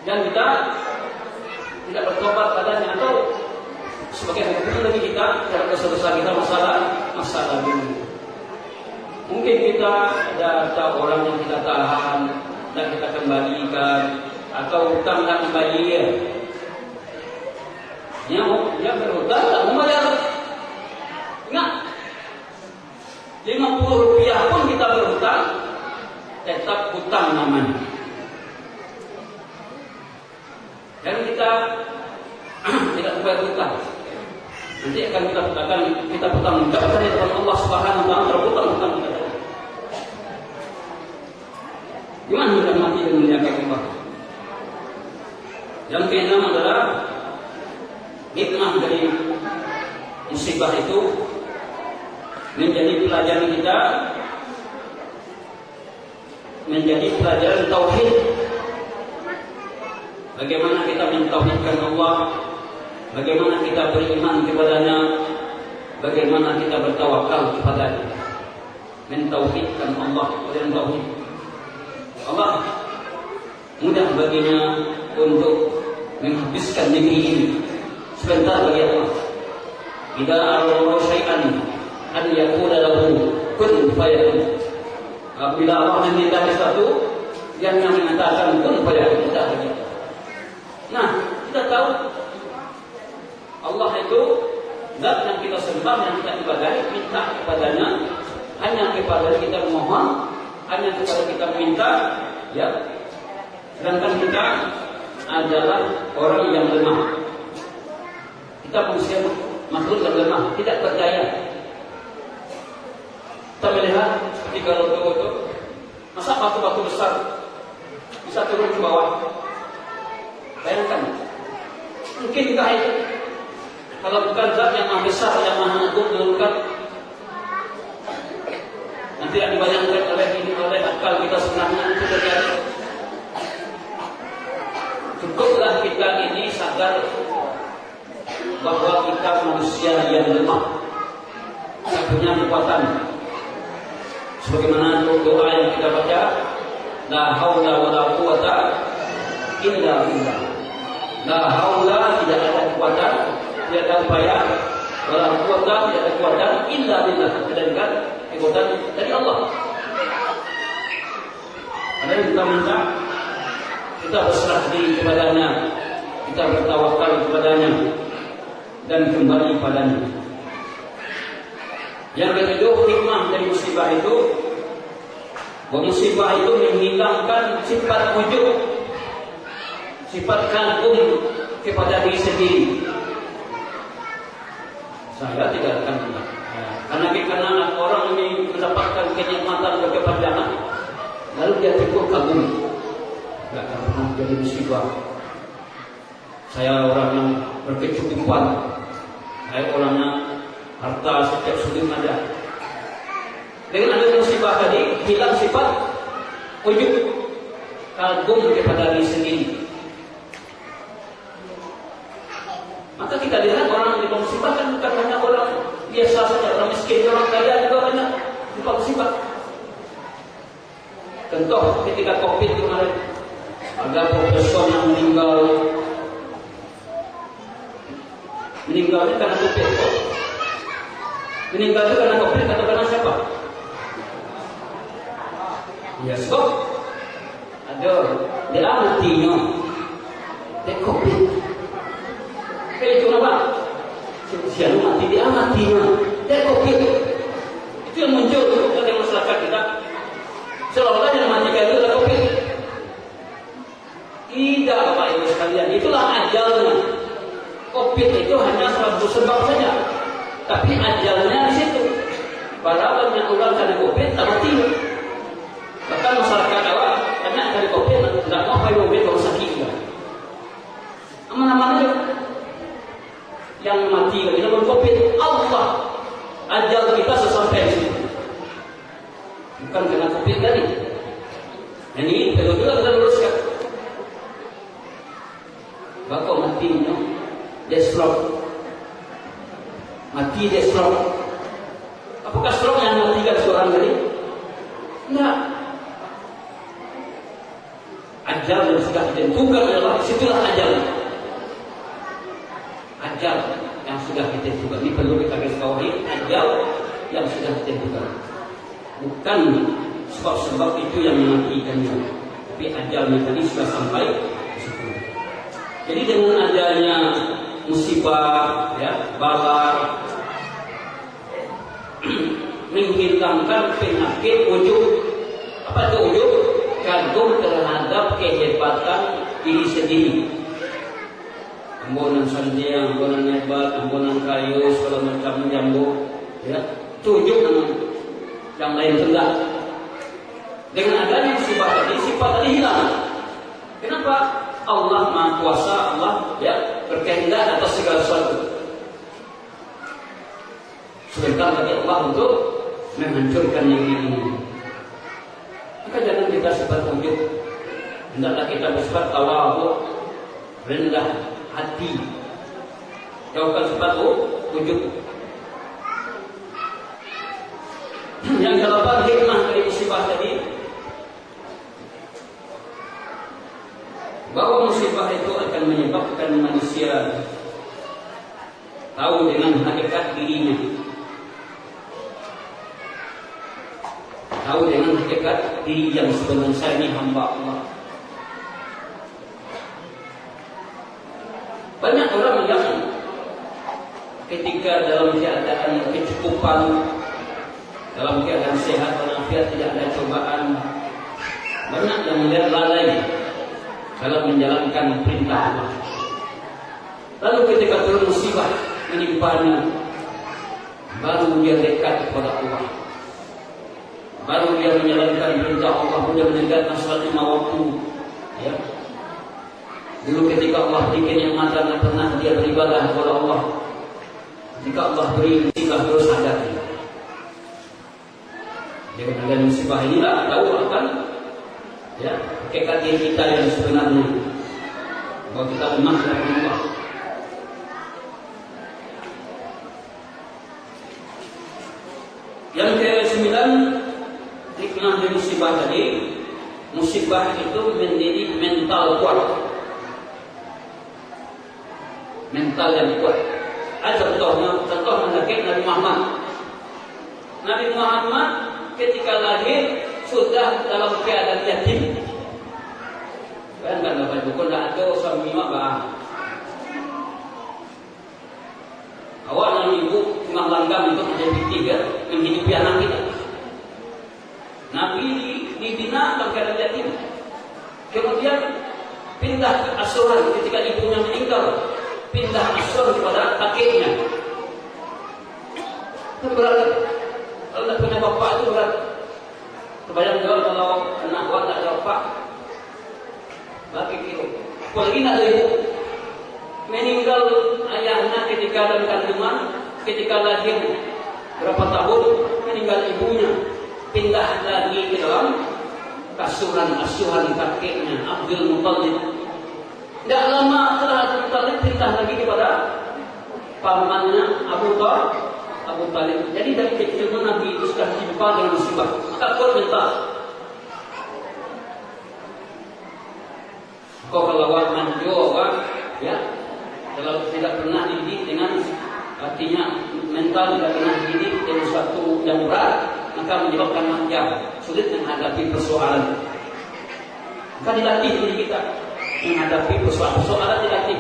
dan kita tidak bertobat padanya, atau sebagai hukuman bagi kita terhadap dosa-dosa kita masa lalu. Mungkin kita ada orang yang kita tahan dan kita kembalikan, atau hutang tak membayar. Dia berhutang tak membayar. Ingat, 50 rupiah pun kita berhutang, tetap hutang namanya. Dan kita tidak membayar hutang, nanti akan kita bertanggung jawab di depan Allah Subhanahu wa taala terhutang hutang kita. Gimana kita mati dan memuliakan Allah? Yang keenam adalah hikmah dari musibah itu menjadi pelajaran kita, menjadi pelajaran tauhid. Bagaimana kita mentauhidkan Allah, bagaimana kita beriman kepadanya, bagaimana kita bertawakal kepadanya. Mentauhidkan Allah dan tauhid. Allah mudah baginya untuk menghabiskan negeri ini sebentar bagi Allah. Idza arada syai'an an yakuna lahu kun fayakun. Apabila Allah menghendaki sesuatu, yang mengatakan kun fayakun, mudah bagi Allah. Nah, kita tahu Allah itu zat yang kita sembah, yang kita ibadahi, minta kepadanya, hanya kepada kita memohon, hanya kepada kita minta, ya. Sedangkan kita adalah orang yang lemah. Kita manusia makhluk yang lemah, tidak berdaya. Kita melihat seperti Garuda itu, masa batu-batu besar bisa turun ke bawah? Bayangkan, mungkinkah itu? Kalau bukan zat yang maha besar, yang maha agung menurunkan, nanti yang dibayangkan oleh akal kita sebenarnya itu terjadi. Cukuplah kita ini sadar bahwa kita manusia yang lemah, tidak punya kekuatan. Sebagaimana doa yang kita baca, la haula wala quwata illa billah. La haula, tidak ada kekuatan, tidak ada upaya, wala quwata, tidak ada kekuatan illa billah, sedangkan kekuatan dari Allah. Ada yang kita minta, kita berserah diri kepadanya, kita bertawakal kepadanya, dan kembali padanya. Yang ketujuh, hikmah dari musibah itu, bahwa musibah itu menghilangkan sifat ujub, sifat kagum kepada diri sendiri. Saya tidak akan karena orang ini mendapatkan kenikmatan kekepanjangan, lalu dia timbul kagum, tidak akan pernah jadi musibah. Saya orang yang berkecukupan, saya orangnya harta setiap sudut ada. Dengan ada musibah tadi, hilang sifat ujub, kagum kepada diri sendiri. Maka kita lihat orang yang musibah kan bukan hanya orang biasa saja, orang miskin, orang kaya juga banyak lupa musibah. Contoh ketika COVID kemarin, ada profesor yang meninggalnya karena COVID. Meninggal itu karena COVID atau karena siapa? Ya stop. Ada dia matinya dia COVID. Kayak itu apa? Siapa mati dia matinya dia COVID. Itu yang muncul dari masyarakat kita. Seolah-olah yang mati itu adalah COVID. Tidak, Bapak Ibu sekalian, itulah ajalnya. COVID itu hanya salah satu sebab saja, tapi ajalnya di situ. Para banyak orang karena COVID tak mati. Bahkan masyarakat awal banyak dari COVID tidak mau pakai mobil kalau sakit juga. Aman-aman aja. Yang mati kalau COVID, Allah ajal kita sesampai di situ. Bukan karena COVID tadi. Ini betul-betul kita luruskan. Bapak matinya dia stroke. Mati dia stroke. Apakah stroke yang matikan seorang tadi? Tidak. Ajal yang sudah ditentukan adalah situlah ajal. Ajal yang sudah ditentukan. Ini perlu kita garis bawahi. Ajal yang sudah ditentukan. Bukan sebab-sebab itu yang mematikannya, tapi ajalnya tadi sudah sampai di situ. Jadi dengan adanya musibah, ya, bala, menghilangkan penyakit ujub. Apa itu ujub? Kagum terhadap kehebatan diri sendiri. Ambunan sandia, ambunan hebat, ambunan kayu, segala macam jambu, ya, ujub yang lain tidak. Dengan adanya musibah tadi, sifat tadi hilang. Kenapa? Allah Maha Kuasa, Allah ya berkehendak atas segala sesuatu. Sebentar bagi Allah untuk menghancurkan yang ini. Maka jangan kita sifat ujub. Hendaklah kita bersifat tawadhu, rendah hati. Jauhkan sifat ujub. Yang kedelapan, hikmah dari musibah tadi, bahwa musibah itu akan menyebabkan manusia tahu dengan hakikat dirinya, tahu dengan hakikat diri yang sebenarnya saya ini hamba Allah. Banyak orang yang ketika dalam keadaan kecukupan, dalam keadaan sehat walafiat, tidak ada cobaan, banyak yang melihat lalai dalam menjalankan perintah Allah. Lalu ketika turun musibah menimpanya, baru dia dekat kepada Allah, baru dia menjalankan perintah Allah, dia menegakkan salat 5 waktu. Ya. Dulu ketika Allah beri kenikmatan, tidak pernah dia beribadah kepada Allah. Ketika Allah beri musibah, terus hadapi. Dengan adanya musibah inilah tahu akan ya hakikat diri kita yang sebenarnya, bahwa kita lemah dari Allah. Yang ke-9, hikmah dari musibah tadi, musibah itu menjadi mental kuat, mental yang kuat. Ada contoh menarik Nabi Muhammad. Nabi Muhammad ketika lahir sudah dalam keadaan yatim. Kan Bapak Ibu, kalau tidak ada suami mak awak dan ibu cuma langgam itu menjadi 3, menghidupi anak kita. Nabi dibina dalam keadaan yatim. Kemudian pindah ke asuhan ketika ibunya meninggal. Pindah asuhan kepada kakeknya. Itu berat. Kalau tidak punya bapak itu berat. Kebayang jauh kalau anak buah tak ada bapak. Bagi kilo. Apalagi nak ada ibu. Meninggal ayahnya ketika dalam kandungan, ketika lahir berapa tahun, meninggal ibunya. Pindah lagi ke dalam asuhan kakeknya Abdul Muttalib. Tidak lama setelah Abdul Muttalib pindah lagi kepada pamannya Abu Talib. Jadi dari kecil Nabi itu sudah ditimpa dengan musibah. Maka kau minta. Kau kalau manjo, ya, kalau tidak pernah dididik dengan artinya mental tidak pernah dididik dengan suatu yang berat, maka menyebabkan manja, sulit menghadapi persoalan. Maka dilatih diri kita menghadapi persoalan dilatih.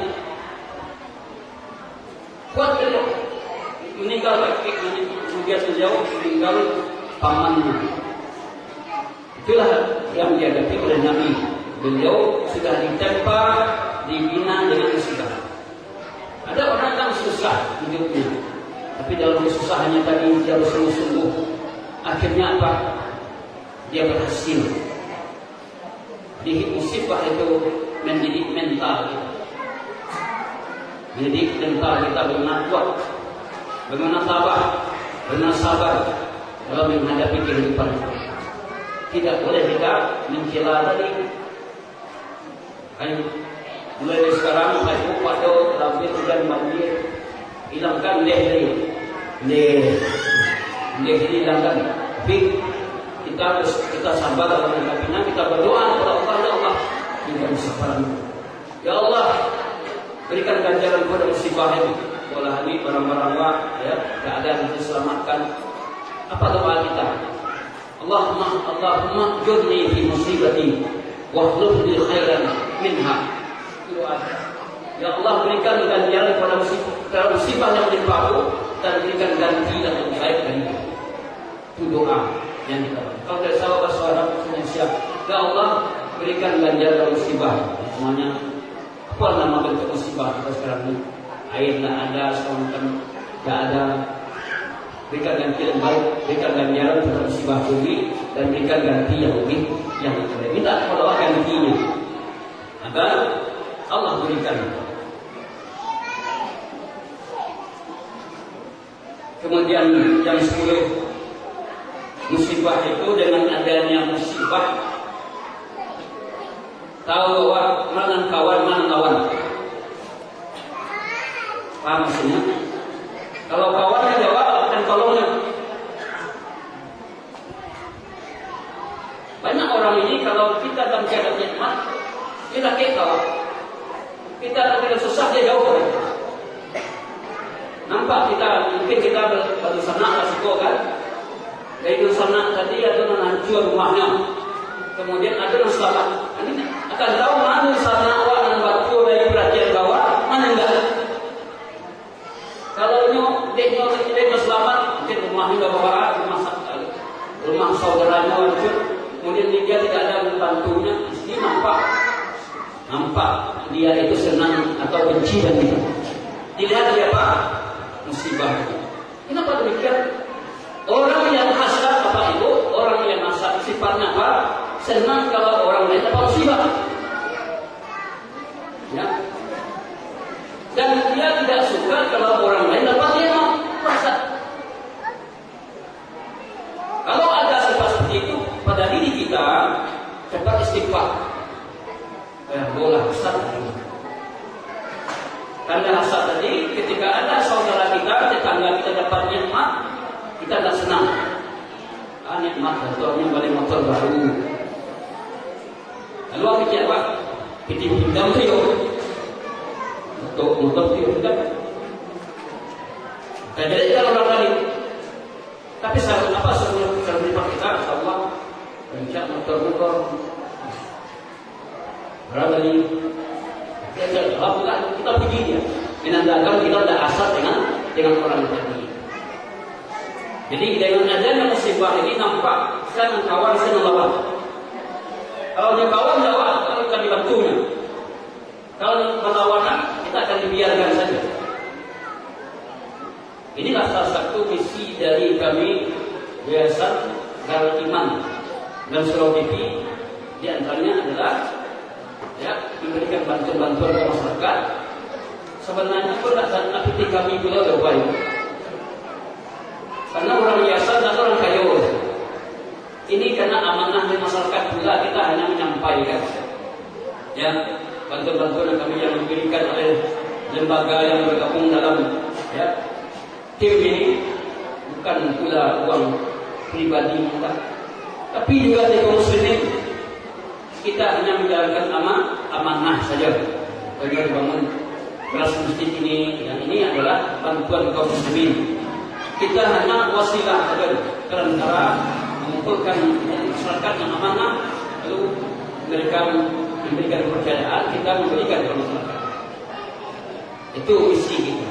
Kuat beliau meninggal kemudian beliau meninggal pamannya. Itulah yang dihadapi oleh Nabi. Beliau sudah ditempa, dibina dengan musibah. Ada orang yang susah hidupnya, tapi dalam kesusahannya tadi dia bersungguh-sungguh. Akhirnya apa? Dia berhasil. Di musibah itu mendidik mental kita. Mendidik mental kita bagaimana kuat, bagaimana sabar dalam menghadapi kehidupan. Tidak boleh kita mencela tadi. Mulai dari sekarang, Facebook pada lampir dan banjir, hilangkan leh ini hilangkan. Tapi kita sabar dalam menghadapinya, kita berdoa kepada Allah, ya Allah, berikan kesabaran. Ya Allah, berikan ganjaran kepada musibah ini. Olah ini barang-barang ya, keadaan diselamatkan. Apa doa kita? Allahumma jurni fi musibati wa akhlif li khairan minha. Ya Allah, berikan ganjaran kepada musibah yang menimpa aku dan berikan ganti yang lebih baik dari itu. Itu doa yang kita. Kalau dari sahabat saudara Indonesia, ya Allah, berikan ganjaran musibah. Semuanya apa nama bentuk musibah kita sekarang ini? Air tidak ada, sekarang tidak ada. Berikan ganti yang baik, berikan ganjaran kepada musibah bumi dan berikan ganti yang lebih yang kita minta kepada Allah gantinya. Agar Allah berikan. Kemudian yang 10, musibah itu dengan adanya musibah tahu bahwa mana kawan. Paham maksudnya? Kalau kawannya jawab akan tolongnya. Banyak orang ini kalau kita dalam keadaan nikmat, kita kawan. Kita ketika susah dia jauh. Nampak mungkin kita bersama resiko kan. Dari bersama tadi ada yang hancur rumahnya. Kemudian ada yang selamat. Ini akan tahu mana sana awak yang batu dari perhatian bawah, mana enggak. Kalau dia selamat, mungkin rumahnya enggak bawa, rumah saudaranya hancur. Kemudian dia tidak ada membantunya. Istri nampak dia itu senang atau benci dan tidak. Dilihat dia apa? Musibah. Kenapa demikian? Orang yang hasad apa itu? Orang yang hasad sifatnya apa? Senang kalau orang lain dapat musibah. Ya. Dan dia tidak suka kalau orang lain dapat dia hasad. Kalau ada sifat seperti itu pada diri kita, cepat istighfar. Bola hasad. Tanda hasad tadi, ketika ada saudara kita, tetangga kita dapat nikmat, kita tidak senang. Nikmat motornya balik motor baru. Lalu apa pikir apa? Pinjam trio. Untuk motor trio tidak. Jadi kalau orang lain. Tapi sebelum lipat kita, Allah pencet motor. Berani. Alhamdulillah kita puji dia. Menandakan kita tidak asal dengan orang tadi. Jadi dengan adanya musibah ini nampak saya kawan saya lawan. Kalau dia kawan lawan, kita akan dibantunya. Kalau berlawanan, kita akan dibiarkan saja. Inilah salah satu misi dari kami Yayasan Darul Iman dan Sulawesi. Di antaranya adalah memberikan bantuan-bantuan ke masyarakat. Sebenarnya pun aktiviti kami pula berbaik. Karena orang biasa dan orang kaya. Ini karena amanah dari masyarakat pula, kita hanya menyampaikan. Bantuan-bantuan yang diberikan oleh lembaga yang bergabung dalam tim ini bukan pula uang pribadi kita, tapi juga dari kaum muslimin. Kita hanya menjalankan amanah saja. Bagaimana dibangun kelas masjid ini, yang ini adalah bantuan kaum muslimin. Kita hanya wasilah saja antara mengumpulkan masyarakat yang amanah, lalu mereka memberikan kepercayaan, kita memberikan kepada masyarakat. Itu misi kita.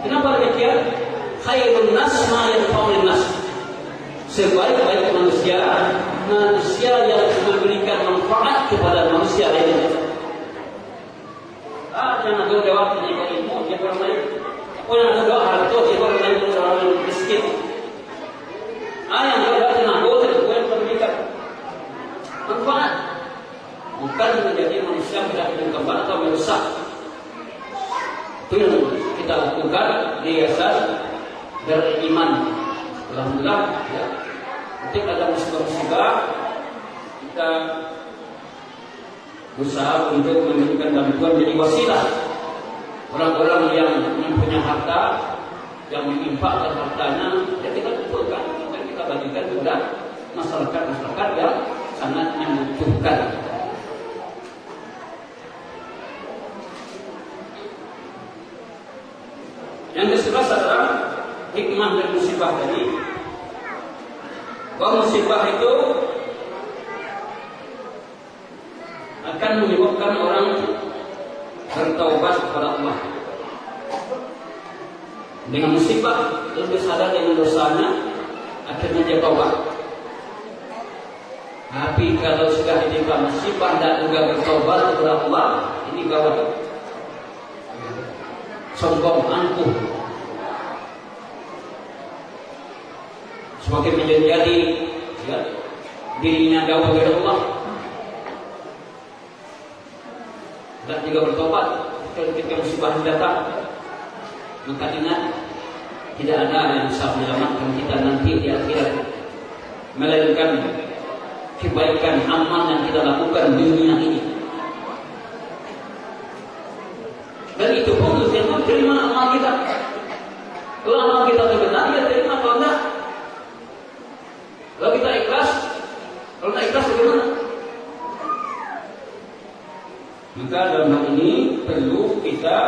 Kenapa demikian? Khairun nas ma yanfa'un nas. Sebaik-baik manusia yang memberikan manfaat kepada manusia lainnya. Jangan ada jawab ini ilmu, dia orang lain. Orang ada harta, dia orang lain orang miskin. Yang ada tenaga, dia memberikan manfaat. Bukan menjadi manusia tidak berkembang atau merusak. Itu yang kita lakukan di Yayasan Darul Iman. Alhamdulillah, ketika ada musibah-musibah, kita berusaha untuk memberikan bantuan jadi wasilah. Orang-orang yang punya harta, yang menginfakkan hartanya, kita kumpulkan dan kita bagikan kepada masyarakat yang sangat membutuhkan. Yang ke-11 adalah hikmah dan musibah tadi. Bahwa musibah itu akan menyebabkan orang bertaubat kepada Allah. Dengan musibah, lebih sadar dengan dosanya, akhirnya dia taubat. Tapi kalau sudah ditimpa musibah dan juga bertaubat kepada Allah, ini gawat. Sombong, angkuh, semakin menjadi dirinya jauh dari Allah, dan juga bertobat ketika musibah datang. Maka ingat, tidak ada yang bisa menyelamatkan kita nanti di akhirat, melainkan kebaikan amal yang kita lakukan di dunia ini. Dan itu pun itu terima amal kita. Kalau amal kita benar, ya terima. Kalau enggak, kalau kita ikhlas, kalau enggak ikhlas bagaimana? Maka dalam hal ini perlu kita,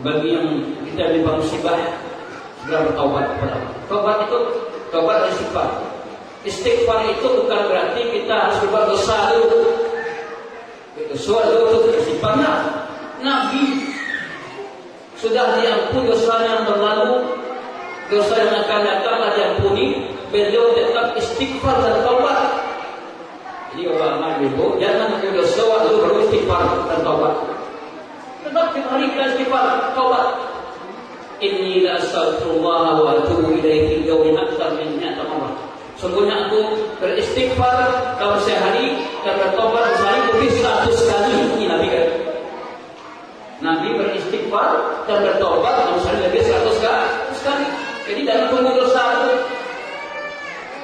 bagi yang kita menimpa musibah, segera bertaubat kepada Allah. Taubat itu taubat dan istighfar. Istighfar itu bukan berarti kita harus berbuat dosa dulu. Suatu itu istighfarnya. Nabi sudah diampuni dosa yang berlalu, dosa yang akan datang diampuni. Beliau tetap istighfar dan taubat. Jadi ulama itu jangan berdosa lalu baru istighfar dan taubat. Tetap kita hari kita istighfar, taubat. Inni la astaghfirullah wa atubu ilaihi fil yawmi aktsar min 100 marrah. Sungguhnya aku beristighfar dalam sehari dan bertobat sehari lebih 100 kali. Ini Nabi kan? Nabi beristighfar dan bertobat dalam sehari lebih 100 kali. Jadi dalam tunggu dosa itu,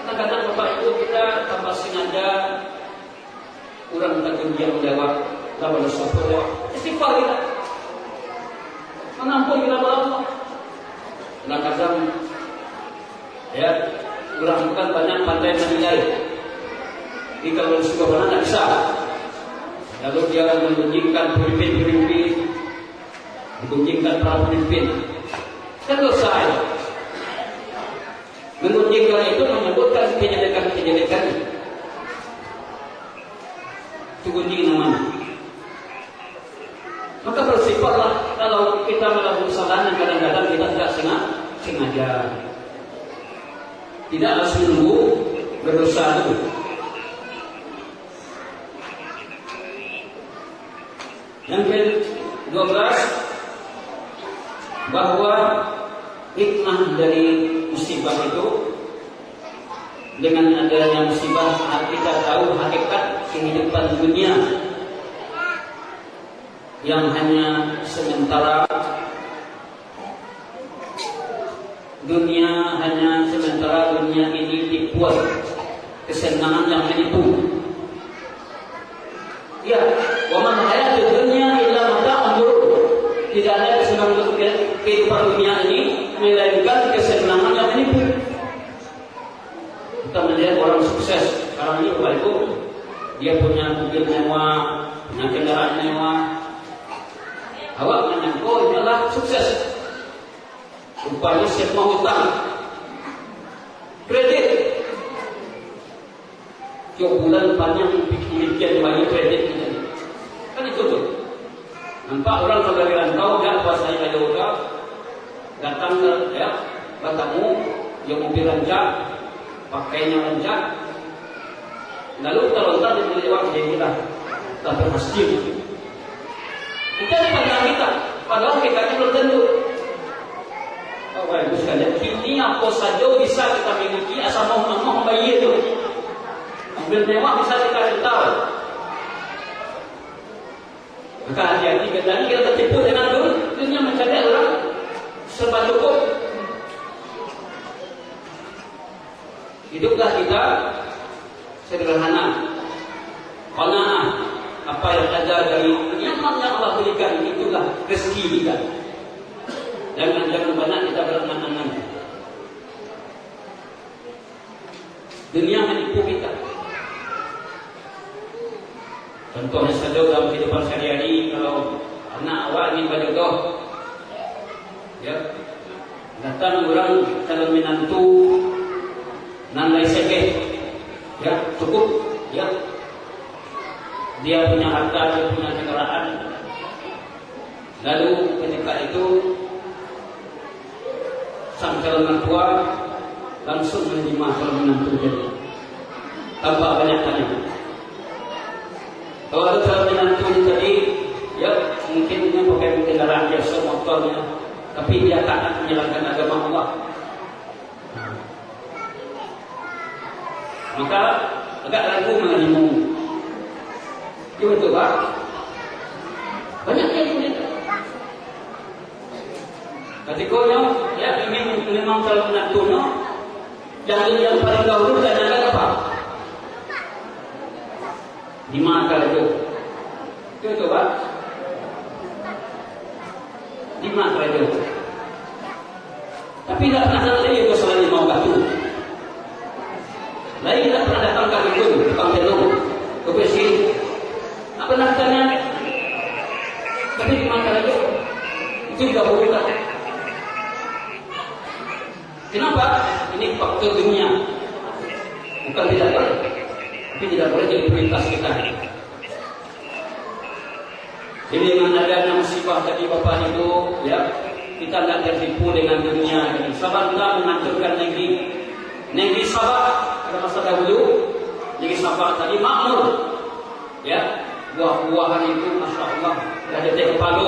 kadang-kadang Bapak Ibu kita tanpa sengaja kurang takut dia melewat lawan dosa istighfar kita, mengampuni kita Allah. Kadang-kadang kurang bukan banyak pandai menilai. Jadi kalau sudah benar tidak bisa. Lalu dia mengunjingkan pemimpin-pemimpin, mengunjingkan para pemimpin. Kan dosa itu. Mengunjingkan itu menyebutkan kejelekan-kejelekan. Itu gunjing namanya. Maka bersifatlah kalau kita melakukan kesalahan yang kadang-kadang kita tidak sengaja. Tidak harus menunggu berdosa dulu. Yang ke-12, bahwa hikmah dari musibah itu, dengan adanya musibah kita tahu hakikat kehidupan dunia yang hanya sementara. Dunia hanya sementara, dunia ini dibuat kesenangan yang menipu. Ya, wa man hayatud dunya illa mata'un ghurur. Tidak ada kesenangan untuk kehidupan dunia ini melainkan kesenangan yang menipu. Kita melihat orang sukses sekarang ini, Bapak Ibu, dia punya mobil mewah, punya kendaraan mewah. Awak menyangka ini adalah sukses. Rupanya semua hutang, kredit. Tiap bulan banyak demikian banyak kredit. Kan itu tuh. Nampak orang kalau dari rantau, dia pas saya yoga, datang ke bertemu, dia mobil rancak, pakainya rancak. Lalu kalau kita dilewat dia bilang, kita berhasil. Kita dipandang kita, padahal kita belum tentu. Bapak Ibu sekalian, kini apa saja bisa kita miliki asal mau bayi itu. Mobil mewah bisa kita rental. Maka hati-hati, dan kita tertipu dengan dunia mencari orang serba cukup. Hiduplah kita sederhana, qanaah. Apa yang ada dari nikmat yang Allah berikan, itulah rezeki kita. Jangan banyak kita berangan-angan. Dunia menipu kita. Contohnya saja dalam kehidupan sehari-hari, kalau anak awak ingin berjodoh, ya, datang orang calon menantu nan lai sekeh, ya, cukup, ya, dia punya harta, dia punya kendaraan. Lalu ketika itu sang calon mertua langsung menerima calon menantu jadi, tanpa banyak tanya. Kalau ada calon menantu tadi, ya mungkin dia pakai kendaraan biasa, motornya, tapi dia taat menjalankan agama Allah. Maka agak ragu mengenaimu. Itu betul, Pak. Banyak yang begitu. Ketika ya ingin memang calon menantunya, yang paling dahulu tanyakan apa? Di mana itu? Itu Pak. Di mana itu? Tapi tidak pernah datang itu selain mau batu. Lain tidak pernah datang ke itu, tukang tenung, ke besi. Tak pernah tanya. Tapi di mana itu? Itu tidak boleh. Kenapa? Ini faktor dunia. Bukan tidak boleh, tapi tidak boleh jadi prioritas kita. Jadi dengan adanya musibah tadi Bapak Ibu, ya, kita tidak tertipu dengan dunia ini. Sabah tidak menghancurkan negeri. Negeri Sabah pada masa dahulu, negeri Sabah tadi makmur, ya, buah-buahan itu masya Allah, ada kepala,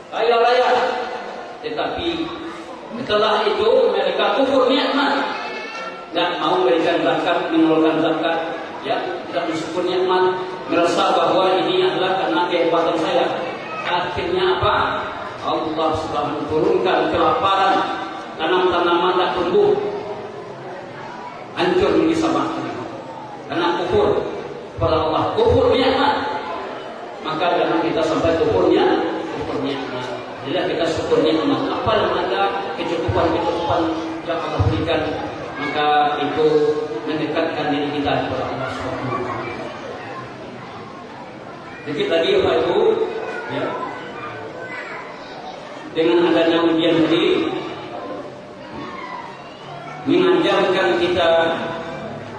raya-raya, tetapi setelah itu mereka kufur nikmat, tidak mau memberikan zakat, menolakkan zakat, ya, tidak bersyukur nikmat, merasa bahwa ini adalah karena kehebatan saya. Akhirnya apa? Allah sudah menurunkan kelaparan, tanam-tanaman tak tumbuh, hancur di Sabah karena kufur kepada Allah, kufur nikmat. Maka jangan kita sampai kufur nikmat. Jadi kita syukur nikmat apa yang ada, kecukupan yang Allah berikan, maka itu mendekatkan diri kita kepada Allah Subhanahu wa taala. Dikit lagi Bapak Ibu, ya. Dengan adanya ujian ini mengajarkan kita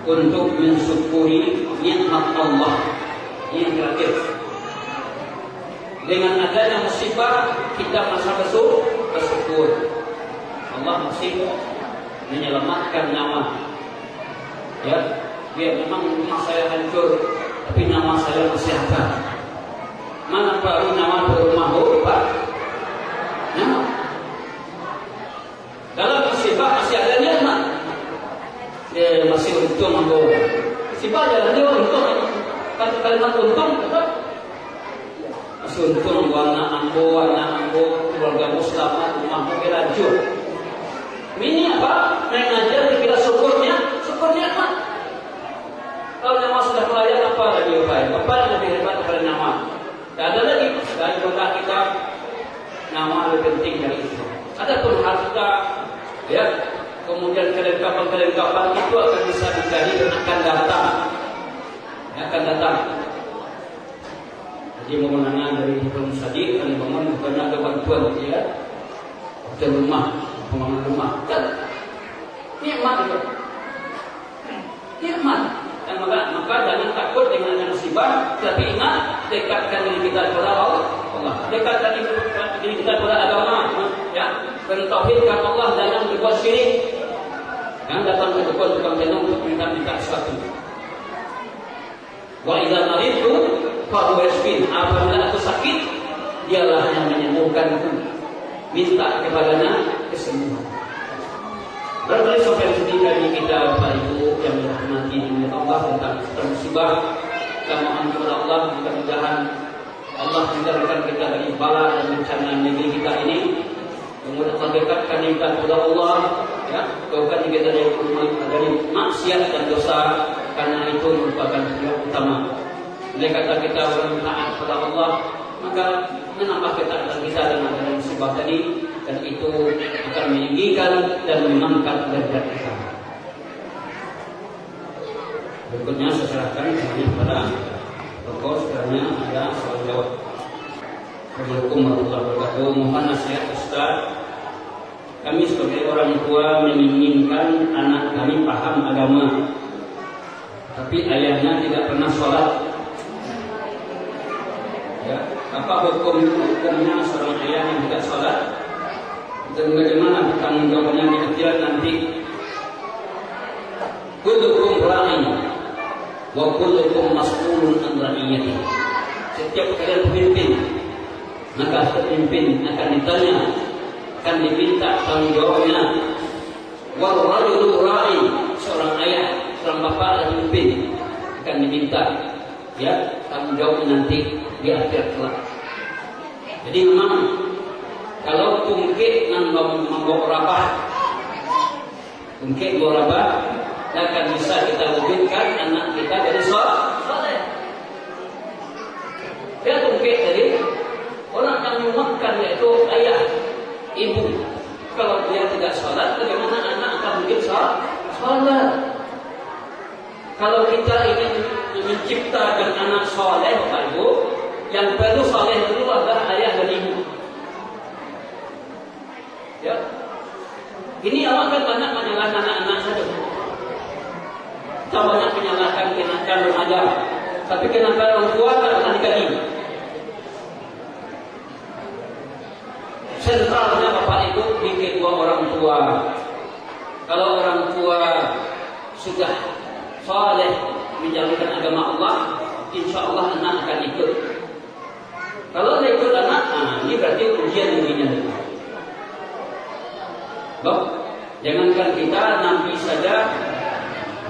untuk mensyukuri nikmat Allah. Ini yang terakhir. Dengan adanya musibah kita merasa bersyukur. Allah masih menyelamatkan nyawa. Ya, biar memang rumah saya hancur, tapi nyawa saya masih ada. Mana baru nyawa berumah Pak? Nyawa. Dalam musibah masih ada nikmat. Dia masih untung aku. Musibah jalan dia untung. Kalimat untung, masih untung anak ambo, keluarga selamat, rumahmu hancur. Ini apa? Mengajar dikira syukurnya nikmat. Kalau nyawa sudah layak, apa lagi baik? Apa yang lebih hebat daripada nyawa? Tidak ada lagi. Dari kota kita, nyawa lebih penting dari itu. Adapun harta, ya, kemudian kelengkapan itu akan bisa dicari dan akan datang. Jadi mengenai dari Ibnu Sadiq kami bangun bukannya ada bantuan ya, hotel rumah, pembangunan rumah, kan nikmat itu, nikmat. Dan maka jangan takut dengan musibah, tapi ingat dekatkan diri kita kepada Allah, dekatkan diri kita kepada agama, ya, bertauhidkan Allah, jangan berbuat syirik. Yang datang ke tukang tenung untuk minta sesuatu. Wa idza maridtu fa huwa yashfin. Apabila aku sakit, dialah yang menyembuhkanku. Minta kepadanya kesembuhan. Barangkali sampai di sini kami kita Bapak Ibu yang dirahmati oleh Allah tentang musibah. Kita mohon kepada Allah mudah-mudahan Allah hindarkan kita dari bala dan bencana negeri kita ini. Kemudian Allah dekatkan kita kepada Allah, ya, jauhkan kita dari maksiat dan dosa, karena itu merupakan yang utama. Oleh kata kita bertaat kepada Allah, maka menambah ketaatan kita dengan adanya musibah tadi, dan itu akan meninggikan dan mengangkat derajat kita. Berikutnya saya serahkan kepada tokoh sekiranya ada soal jawab. Assalamualaikum warahmatullahi wabarakatuh. Mohon nasihat Ustaz. Kami sebagai orang tua menginginkan anak kami paham agama, tapi ayahnya tidak pernah sholat. Ya, apa hukumnya seorang ayah yang tidak sholat? Dan bagaimana bertanggung jawabnya di akhirat nanti? Kullukum ra'in wa kullukum mas'ulun an ra'iyatihi. Setiap kalian pemimpin, maka pemimpin akan ditanya, akan diminta tanggung jawabnya. Wal rajulu ra'in, seorang ayah, seorang bapak dan pemimpin akan diminta, ya, tanggung jawabnya nanti di akhirat kelak. Jadi memang kalau tungkik nan membawa rabah, tungkik bawa rabah, akan bisa kita wujudkan anak kita dari soleh. Dia tungkik tadi orang yang menyumbangkan yaitu ayah, ibu. Kalau dia tidak sholat, bagaimana anak akan mungkin sholat? Kalau kita ingin menciptakan anak soleh, Bapak Ibu, yang perlu soleh itu adalah ayah dan ibu. Ya, ini awak kan banyak menyalahkan anak-anak saja. Kita banyak menyalahkan kenakan remaja, tapi kenapa orang tua tak pernah dikaji? Sentralnya Bapak Ibu di kedua orang tua. Kalau orang tua sudah saleh menjalankan agama Allah, insya Allah anak akan ikut. Kalau tidak ikut anak, ini berarti ujian dirinya. Jangankan kita Nabi saja,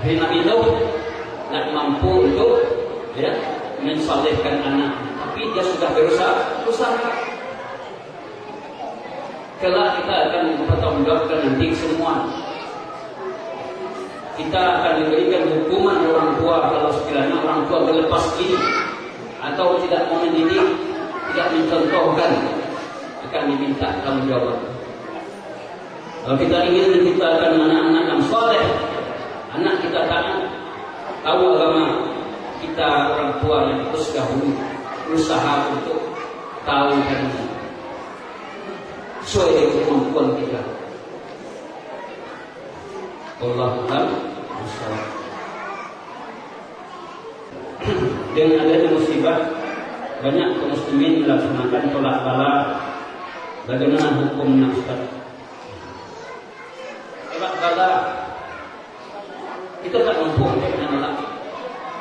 Nabi Nuh tidak mampu untuk mensalehkan anak, tapi dia sudah berusaha. Kelak kita akan mempertanggungjawabkan nanti semua. Kita akan diberikan hukuman orang tua kalau sekiranya orang tua berlepas diri atau tidak mau mendidik, tidak mencontohkan, akan diminta tanggung jawab. Kalau kita ingin menciptakan anak-anak yang soleh, anak kita tahu agama, kita orang tua yang terus dahulu berusaha untuk tahu dan sesuai dengan kemampuan kita. Allahuakbar. Dengan adanya musibah, banyak kaum muslimin melaksanakan tolak bala. Bagaimana hukumnya Ustaz? Tolak bala kita tak mampu untuk menolak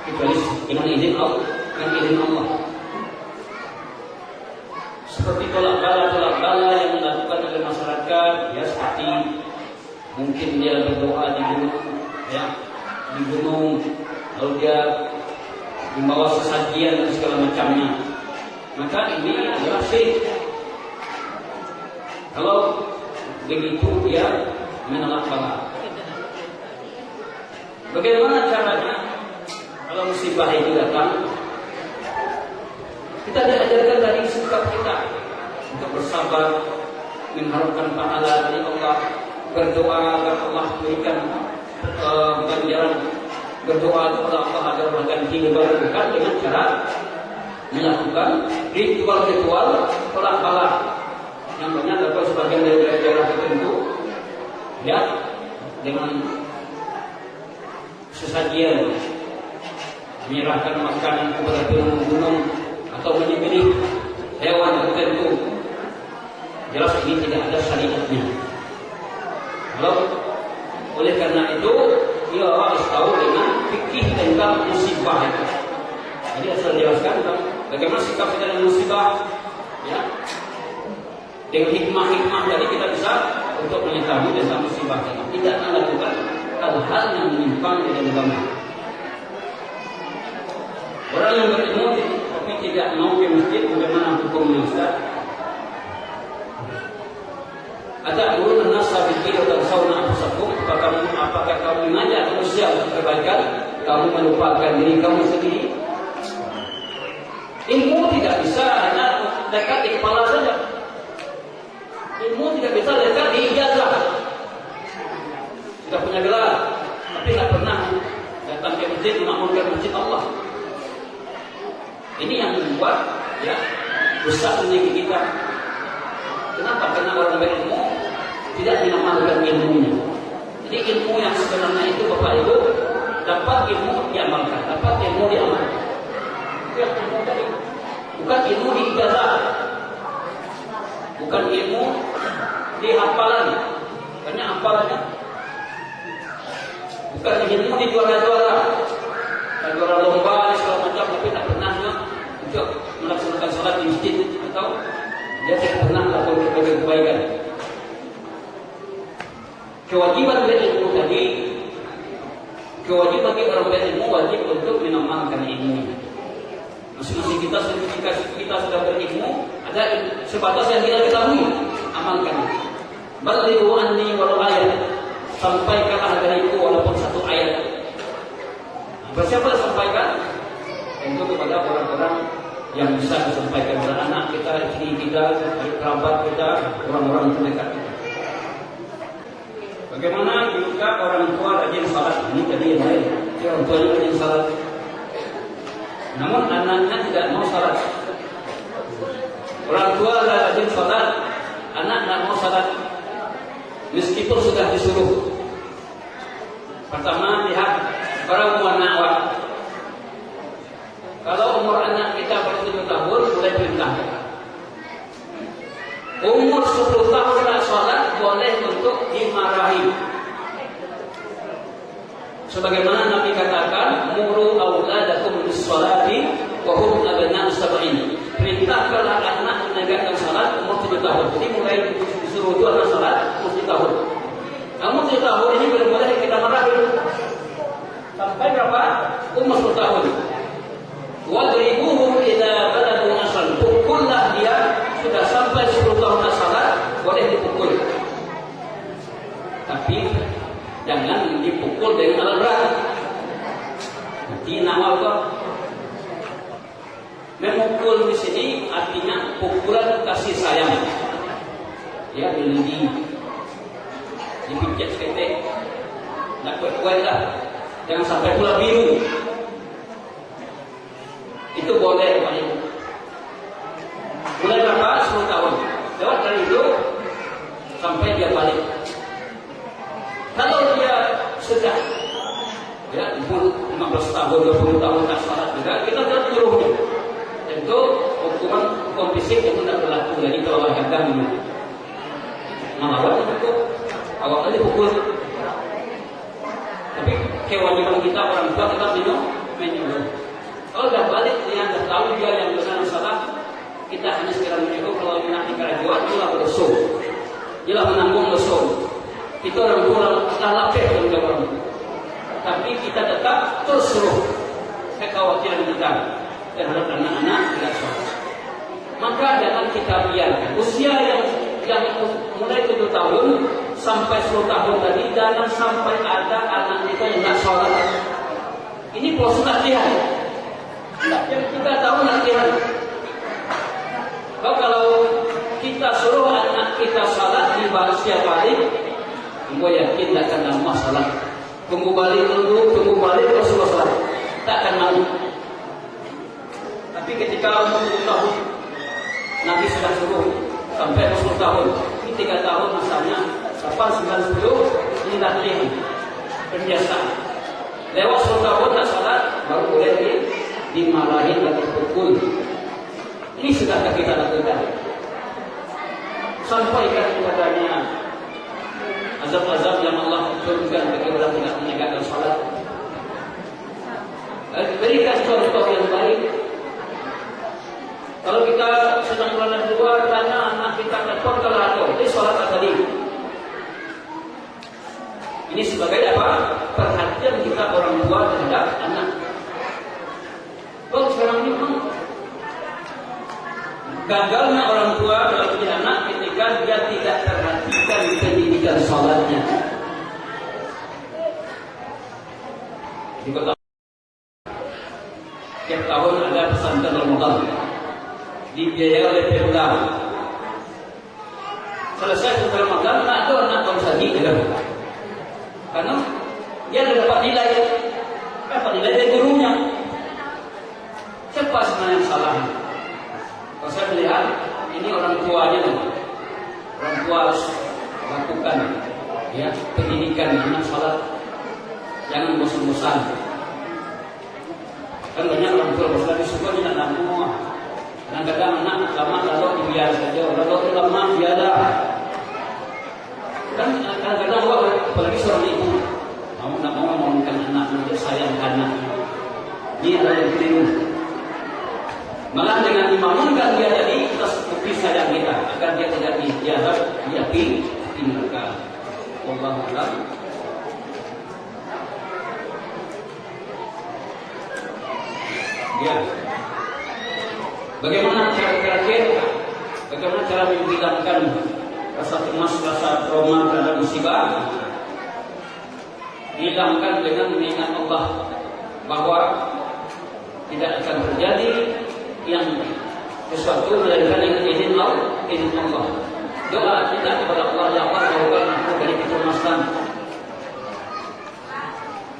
kecuali dengan izin Allah, Seperti tolak bala yang dilakukan oleh masyarakat, ya seperti mungkin dia berdoa di gunung, lalu dia membawa sesajian dan segala macamnya. Maka ini adalah syirik. Kalau begitu dia menolak bala. Bagaimana caranya kalau musibah itu datang? Kita diajarkan dari sikap kita untuk bersabar, mengharapkan pahala dari Allah, berdoa agar Allah berikan ganjaran, berdoa kepada Allah agar mengganti diberkakan dengan cara melakukan ritual-ritual tolak bala yang banyak dapat sebagian dari daerah tertentu, ya, dengan sesajian menyerahkan makanan kepada gunung atau menyembelih hewan tertentu. Jelas ini tidak ada syariatnya. Kalau oleh karena itu dia harus tahu dengan fikih tentang musibah. Jadi saya jelaskan tentang bagaimana sikap kita dengan musibah, ya. Dengan hikmah-hikmah jadi kita bisa untuk mengetahui tentang musibah ini. Tidak melakukan hal-hal yang menyimpang dari agama. Orang yang berilmu tapi tidak mau ke masjid, bagaimana hukumnya Ustaz? Ada urun nasa fikir dan sauna anfusakum. Apakah kamu mengajak manusia untuk kebaikan, kamu melupakan diri kamu sendiri? Ilmu tidak bisa hanya dekat di kepala saja. Ilmu tidak bisa dekat di ijazah. Sudah punya gelar, tapi tidak pernah datang ke masjid memakmurkan masjid Allah. Ini yang membuat, ya, rusak dunia kita. Kenapa? Karena orang berilmu tidak mengamalkan ilmunya. Jadi ilmu yang sebenarnya itu Bapak Ibu, dapat ilmu diamalkan, dapat ilmu diamalkan. Itu yang ilmu tadi. Bukan ilmu di ijazah, bukan ilmu di hafalan. Karena hafalannya bukan ilmu di juara-juara, juara lomba segala macam, tapi tak pernah untuk melaksanakan sholat di masjid atau dia tidak pernah melakukan kebaikan. Kewajiban berilmu tadi, kewajiban bagi orang berilmu wajib untuk mengamalkan ilmu. Masing-masing kita sudah berilmu, ada sebatas yang kita ketahui, amalkan. Balighu anni walau ayat, sampaikanlah dariku walaupun satu ayat. Bersiapa sampaikan? Tentu kepada orang-orang yang bisa disampaikan kepada anak kita, istri kita, kerabat kita, orang-orang terdekat kita. Bagaimana jika orang tua rajin salat? Ini tadi yang lain. Orang tuanya rajin salat, namun anaknya tidak mau salat. Orang tua rajin salat, anak tidak mau salat, meskipun sudah disuruh. Pertama, lihat para muanawat. Kalau umur anak kita baru 7 tahun, boleh perintahkan. Umur 10 tahun tidak sholat, boleh untuk dimarahi. Sebagaimana Nabi katakan, muru auladakum bis-sholati wa hum abna'u sab'in. Perintahkanlah anak menegakkan salat umur 7 tahun. Jadi mulai disuruh itu anak salat umur 7 tahun. Umur 7 tahun ini belum boleh kita marahi. Sampai berapa? Umur 10 tahun. Wadribuhum idza balagu asal. Pukullah dia sudah sampai 10 tahun salat, boleh dipukul. Tapi jangan dipukul dengan alat berat. Nanti nawal kok. Memukul di sini artinya pukulan kasih sayang. Ya, dilindi, dipijat seketik, nak kuat-kuat lah. Jangan sampai pula biru. Itu boleh paling. Mulai berapa? 10 tahun. Lewat dari itu sampai dia balik. Kalau dia sudah, ya, umur 15 tahun, 20 tahun tak salat juga, kita tidak menyuruhnya. Tentu hukuman fisik itu tidak berlaku. Jadi kalau agak melawan itu awalnya dipukul. Tapi kewajiban kita orang tua tetap menyuruh. Kalau sudah balik dia sudah tahu dia yang benar salah, kita hanya sekedar menyuruh. Kalau nanti kerajuan, itulah berdosa, itulah menanggung dosa. Itu orang tua lalapeh tanggung jawab. Tapi kita tetap terus suruh kekhawatiran kita terhadap anak-anak tidak sholat. Maka jangan kita biarkan usia yang mulai 7 tahun sampai 10 tahun tadi, jangan sampai ada anak kita yang tidak sholat. Ini proses latihan. Yang kita tahu latihan. Kalau kita suruh anak kita sholat di setiap hari, gue yakin tidak akan ada masalah. Tunggu balik dulu, tunggu balik terus selesai, tak akan malu. Tapi ketika umur 10 tahun, Nabi sudah suruh sampai 10 tahun. Ini 3 tahun misalnya, 8, 9, 10, ini latihan, kebiasaan. Lewat 10 tahun tak salat, baru boleh dimarahin dan dipukul. Ini sudah kita lakukan. Sampaikan kepadanya azab-azab yang Allah turunkan bagi orang tidak menegakkan salat. Berikan contoh yang baik. Kalau kita sedang berada di luar, tanya anak kita telepon kalau ada, ini sholat tadi. Ini sebagai apa? Perhatian kita orang tua terhadap anak. Kalau sekarang ini memang gagalnya orang tua dalam mendidik anak ketika dia tidak perhatikan pendidikan sholatnya. Di kota tiap tahun ada pesantren Ramadan dibiayai oleh Pemda. Selesai pesantren Ramadan, ada anak baru saja karena dia sudah dapat nilai dari gurunya. Siapa sebenarnya yang salah? Kalau saya melihat ini orang tuanya, orang tua harus lakukan ya pendidikan anak salat, jangan bosan-bosan. Kan banyak orang tua bosan disuka tidak namu. Kadang-kadang anak lama lalu dibiar saja, lalu lama biada. Kan kadang-kadang apalagi seorang ibu mau nak mau mengumumkan anak untuk sayang anak. Ini adalah yang keliru. Malah dengan dimamunkan dia tadi terus bukti sayang kita agar dia tidak diazab, dia tinggalkan. Wallahu a'lam. Ya. Bagaimana cara terakhir? Bagaimana cara menghilangkan rasa cemas, rasa trauma terhadap musibah? Hilangkan dengan mengingat Allah bahwa tidak akan terjadi yang sesuatu melainkan dengan izin Allah. Doa kita kepada Allah, ya Allah, jauhkan aku dari kecemasan.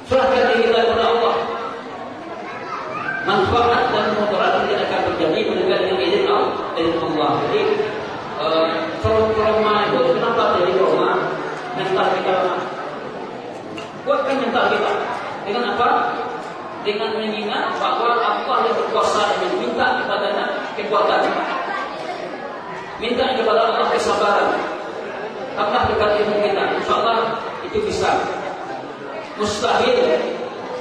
Serahkan diri kita kepada Allah. Manfaat dan mudarat tidak akan terjadi melainkan dengan izin Allah. Jadi trauma itu kenapa jadi trauma? Mental kita lemah. Kuatkan mental kita dengan apa? Dengan mengingat bahwa Allah yang berkuasa dan minta kepadanya kekuatan, minta kepada Allah kesabaran. Allah dekat ilmu kita, insyaallah itu bisa. Mustahil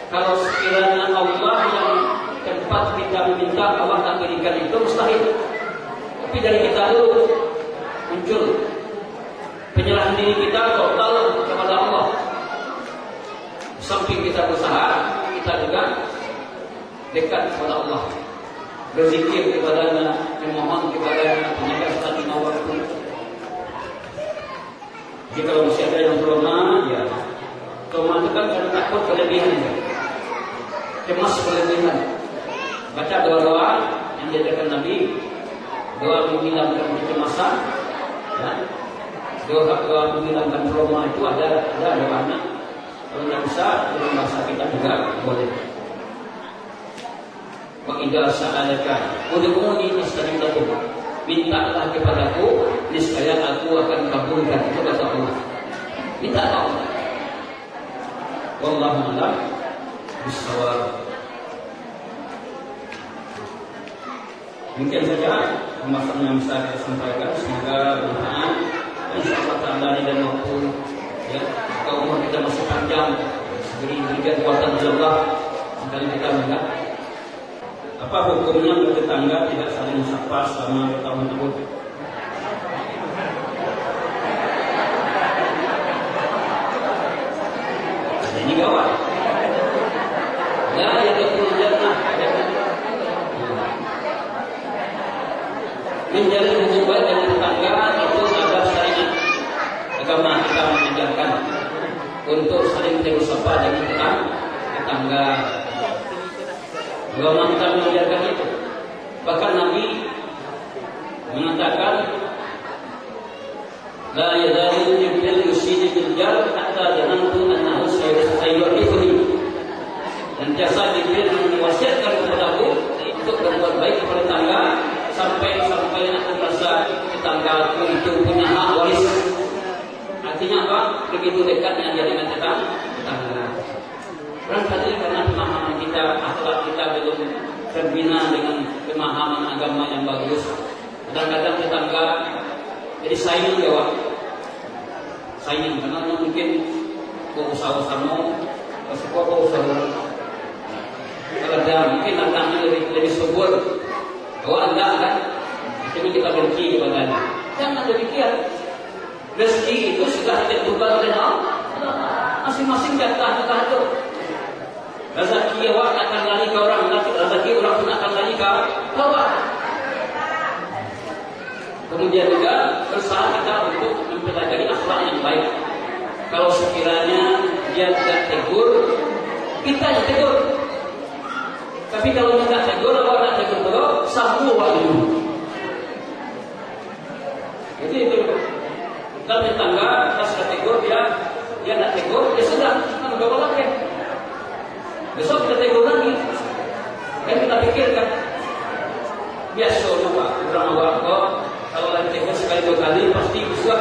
kalau sekiranya Allah yang tempat kita meminta Allah tak berikan, itu mustahil. Tapi dari kita dulu muncul penyerahan diri kita total kepada Allah. Samping kita berusaha, kita juga dekat kepada Allah, berzikir kepadanya, memohon kepadanya, menyampaikan lima waktu. Jadi kalau masih ada yang trauma, ya trauma itu kan karena takut kelebihan, cemas kelebihan. Baca doa-doa yang diajarkan Nabi, doa menghilangkan kecemasan, ya. Doa menghilangkan trauma itu ada doanya. Kalau tidak bisa, dalam bahasa kita juga boleh. Wa idza sa'alaka ud'uni astajib lakum. Mintalah kepadaku, niscaya aku akan kabulkan. Itu kata Allah. Minta Allah. Wallahu a'lam bishawab. Mungkin saja pembahasan yang bisa kita sampaikan, semoga bermanfaat. Insyaallah ta'ala dan waktu ya, kalau umur kita masih panjang, berikan kuatan Allah sekali kita melihat. Apa hukumnya bertetangga tidak saling sapa selama bertahun-tahun? Ini gawat. Ya, yadkhulul jannah. Menjalin hubungan dengan tetangga itu adalah syariat. Agama kita mengajarkan untuk saling tegur sapa dengan tetangga. Agama kita mengajarkan itu. Bahkan Nabi mengatakan, la yazalu jibril yushini bil jar hatta janantu annahu sayu'rifuni. Dan jasa Jibril mewasiatkan kepadaku untuk berbuat baik kepada tetangga sampai aku merasa tetanggaku itu punya hak waris. Artinya apa? Begitu dekatnya dia dengan tetangga. Barangkali karena pemahaman kita, akhlak kita belum terbina dengan pemahaman agama yang bagus. Kadang-kadang tetangga jadi saing jawab. Saing karena mungkin usaha-usaha usaha kalau ada mungkin datangnya lebih subur. Kalau anda kan, cuma kita benci kepadanya. Jangan demikian. Rezeki itu sudah ditentukan oleh Allah. Masing-masing jatah itu. Rezeki awak akan lari ke orang, rezeki orang pun akan lari ke awak. Kemudian juga berusaha kita untuk mempelajari akhlak yang baik. Kalau sekiranya dia tidak tegur, kita yang tegur. Tapi kalau tidak tegur, awak tidak tegur terus, sabu awak dulu. Jadi itu. Kalau tetangga pas tegur dia tidak tegur, ya sudah, kita mencoba lagi. Besok kita tegur lagi. Kan kita pikirkan. Biasa Pak, orang awak kok kalau lagi tegur sekali dua kali pasti bisa.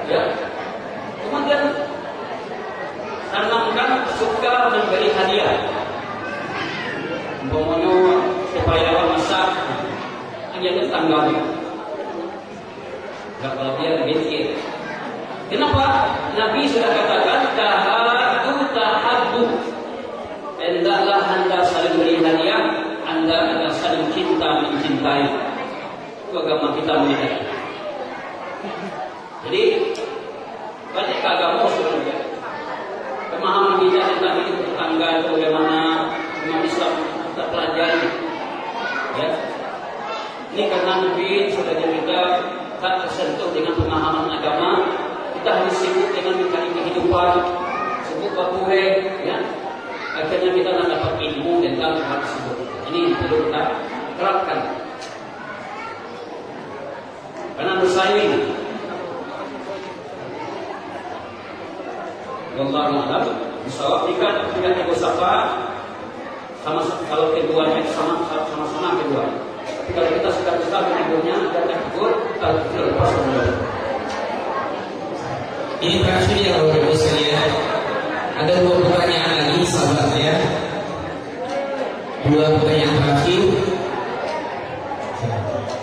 Ya. Kemudian tanamkan suka memberi hadiah. Umpamanya supaya masak, dia tetangga. Enggak kalau dia mikir. Kenapa? Nabi sudah katakan tahabbu. Hendaklah anda saling beri hadiah, anda saling cinta mencintai. Itu agama kita mengajarkan. Jadi banyak agama sebenarnya. Pemahaman kita tentang hidup tetangga itu bagaimana umat Islam kita pelajari. Ya. Ini karena mungkin sudah kita tak tersentuh dengan pemahaman agama, kita harus sibuk dengan mencari kehidupan, sibuk berpure, ya. Akhirnya kita tak dapat ilmu tentang hal tersebut. Ini yang perlu kita terapkan. Karena bersaing. Wallahu a'lam. Misal jika tegur sapa sama kalau keduanya sama-sama kedua. Tapi kalau kita sudah besar menegurnya dan tegur, kita lepas dulu. Ini terakhir ya Bapak Ibu sekalian. Ada 2 pertanyaan lagi sahabat ya. 2 pertanyaan terakhir.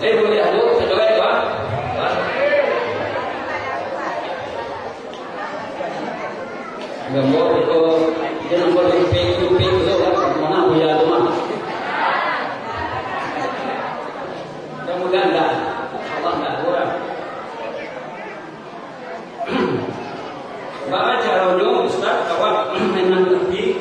Boleh halo, kedua Pak. Enggak mau itu jangan boleh ping itu mana punya rumah. Mudah-mudahan enggak. Allah enggak kurang. Bapak caranya Ustaz kawan memang lebih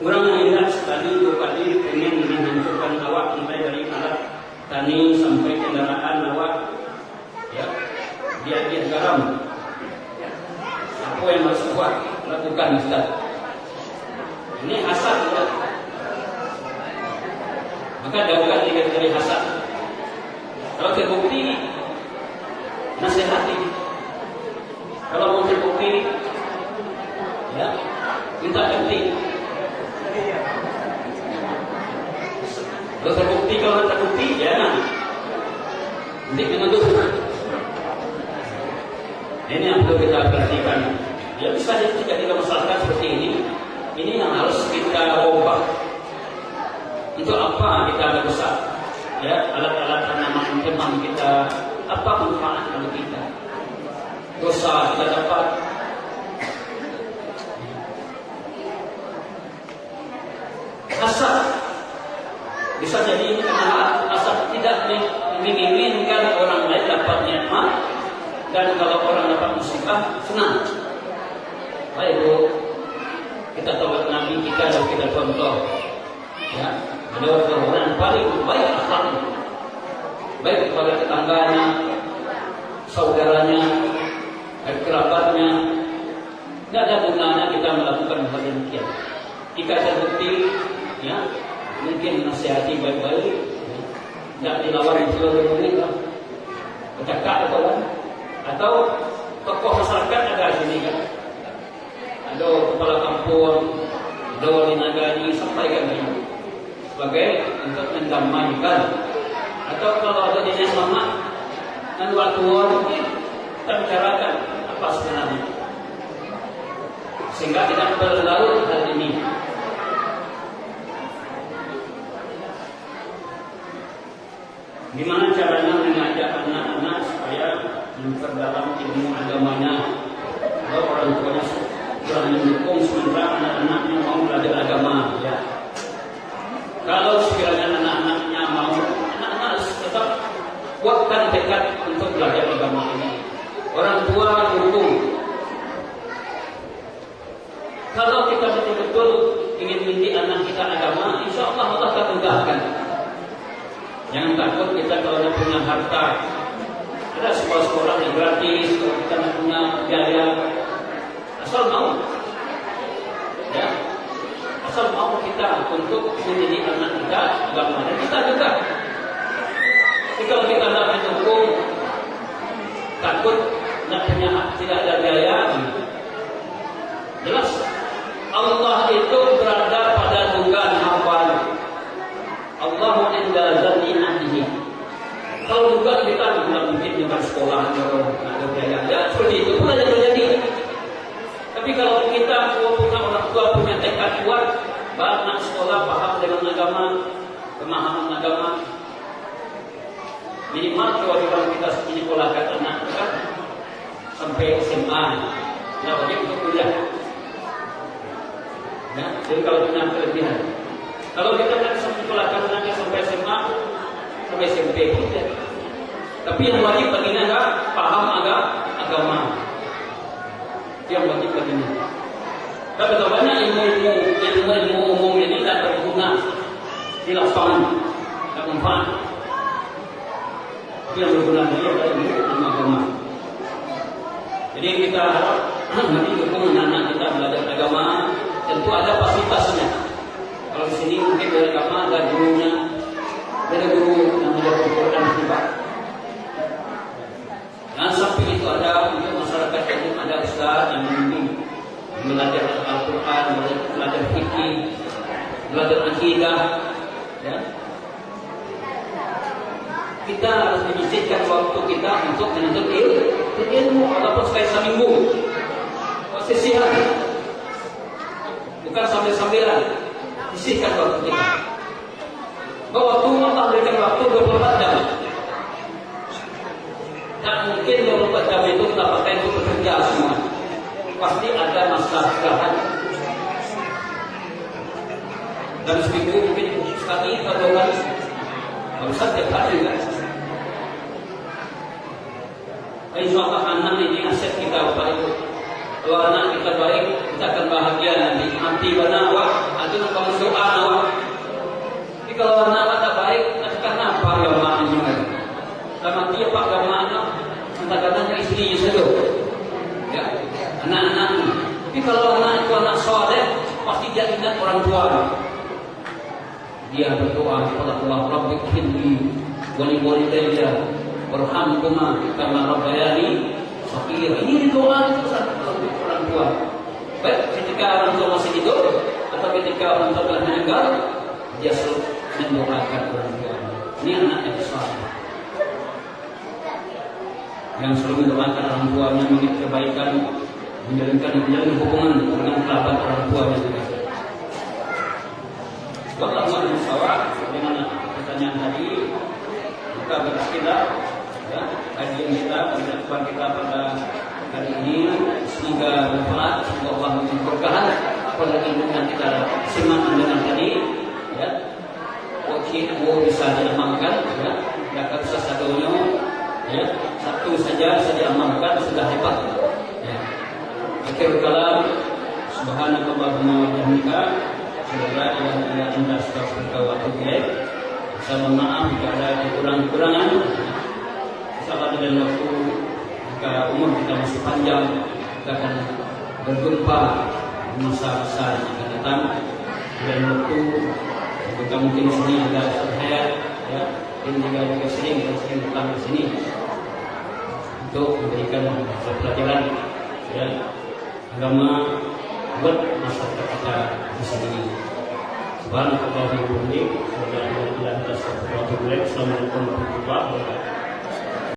orang yang lihat sekali 2 kali ingin menghancurkan awak mulai dari alat tani sampai kendaraan awak ya dia garam. Apa yang harus kuat lakukan Ustaz? Ini hasad ya. Maka jauhkan diri dari hasad. Kalau terbukti nasihati. Kalau mau terbukti ya minta ganti. Kalau terbukti jangan. Nanti menuduh. Ini yang perlu kita perhatikan. Ya bisa jadi jika kita masalahkan seperti ini yang harus kita ubah. Untuk apa kita berusaha? Ya, alat-alat tanaman kembang kita, apa manfaat bagi kita? Dosa kita dapat. hasad. Bisa jadi karena hasad tidak menginginkan orang lain dapat nikmat, dan kalau orang dapat musibah senang. Baik Bu, kita tahu Nabi kita dan kita contoh. Ya, ada orang paling baik akhlaknya, baik kepada tetangganya, saudaranya, kerabatnya. Tidak ada gunanya kita melakukan hal demikian. Jika terbukti, ya, mungkin nasihati baik-baik, tidak dilawan di seluruh dunia, bercakap atau tokoh masyarakat ada di sini kan, ada kepala kampung, ada wali nagari, sampaikan ini sebagai untuk mendamaikan. Atau kalau ada jenis mama dan tua mungkin kita bicarakan apa sebenarnya, sehingga tidak berlarut hal ini. Gimana caranya mengajak anak-anak supaya memperdalam ilmu agamanya? Kalau orang tuanya kurang mendukung sementara anak-anaknya mau belajar agama, ya. Kalau sekiranya anak-anaknya mau, anak-anak harus tetap kuatkan tekad untuk belajar agama ini. Orang tua dukung. Kalau kita betul-betul ingin mendidik anak kita agama, insya Allah Allah akan mudahkan. Jangan takut kita kalau punya harta. Ada sekolah-sekolah yang gratis, kalau kita punya biaya, asal mau, ya, asal mau kita untuk mendidik anak kita agama, dan kita juga. Jadi kalau kita tidak mendukung, takut tidak ada biaya, jelas Allah itu berada pada dugaan hambanya. Allahu inda zanni ahdihi. Kalau dugaan kita tidak mungkin dengan sekolah atau biaya, ya seperti itu pun ada terjadi. Tapi kalau kita punya orang tua punya tekad kuat, anak sekolah paham dengan agama, pemahaman agama, minimal kewajiban kita menyekolahkan anak kita sampai SMA, tidak wajib untuk kuliah. Ya, jadi kalau punya kelebihan, kalau kita tidak bisa menyekolahkan anaknya sampai SMA, sampai SMP, tidak. Tapi yang wajib baginya adalah paham agama. Yang wajib baginya. Tapi betapa banyak ilmu umum ini tidak berguna di lapangan, tidak manfaat. Yang berguna dia adalah ilmu agama. Jadi kita harap nanti dukung anak kita belajar agama, tentu ada fasilitasnya. Kalau di sini mungkin dari agama ada gurunya, ada guru yang menjadi Quran juga. Dan samping itu ada untuk masyarakat umum, ada ustaz yang membimbing belajar Al-Quran, belajar fikih, belajar akidah, ya. Kita harus menyisihkan waktu kita untuk menuntut ilmu, walaupun sekali seminggu. Sisihan, bukan sambil-sambilan. Sisihkan waktu kita. Bahwa Allah berikan waktu 24 jam. Tak mungkin 24 jam itu kita pakai untuk bekerja semua. Pasti ada masalah istirahat. Dan seminggu mungkin sekali atau 2 kali. Harus setiap hari kan. Insya Allah anak ini aset kita Bapak Ibu. Kalau anak kita baik, kita akan bahagia nanti. Mati banawa, itu kamu doa nawa. Tapi kalau anak tak baik, nanti kenapa ya mak ini? Lama dia pak gamana, katakannya istrinya saja. Ya, anak-anak. Tapi kalau anak itu anak soleh, pasti dia ingat orang tua. Dia berdoa kepada Allah, Rabbi khidli wali walidayya warhamhuma kama rabbayani shaghira. Ini doa itu satu orang tua. Baik ketika orang tua masih hidup atau ketika orang tua telah meninggal, dia selalu mendoakan orang tua. Ini anak yang soleh, yang selalu mendoakan orang tuanya, mengingat kebaikan, menjalin hubungan dengan kerabat orang tuanya juga. Wallahu a'lam dengan pertanyaan tadi, maka berakhirlah ya, kajian kita, pendapat kita pada hari ini. Semoga bermanfaat, semoga Allah memberikan keberkahan pada ilmu yang kita simak dengan tadi. sedikit bisa diamalkan, ya, tidak usah satunya, ya, satu saja diamalkan sudah hebat. Ya. Akhir kalam, subhanakallahumma wa bihamdika, la ilaha illa anta astaghfiruka wa atubu ilaik. Saya mohon maaf jika ada kekurangan. Sahabat dan waktu, jika umur kita masih panjang, kita akan berjumpa di masa-masa yang akan datang. Dan waktu kita mungkin di sini ada sehat, ya, dan juga sering datang ke sini untuk memberikan pelajaran, ya, agama buat masyarakat kita di sini. Subhanallah wa bihamdihi, Assalamualaikum warahmatullahi wabarakatuh.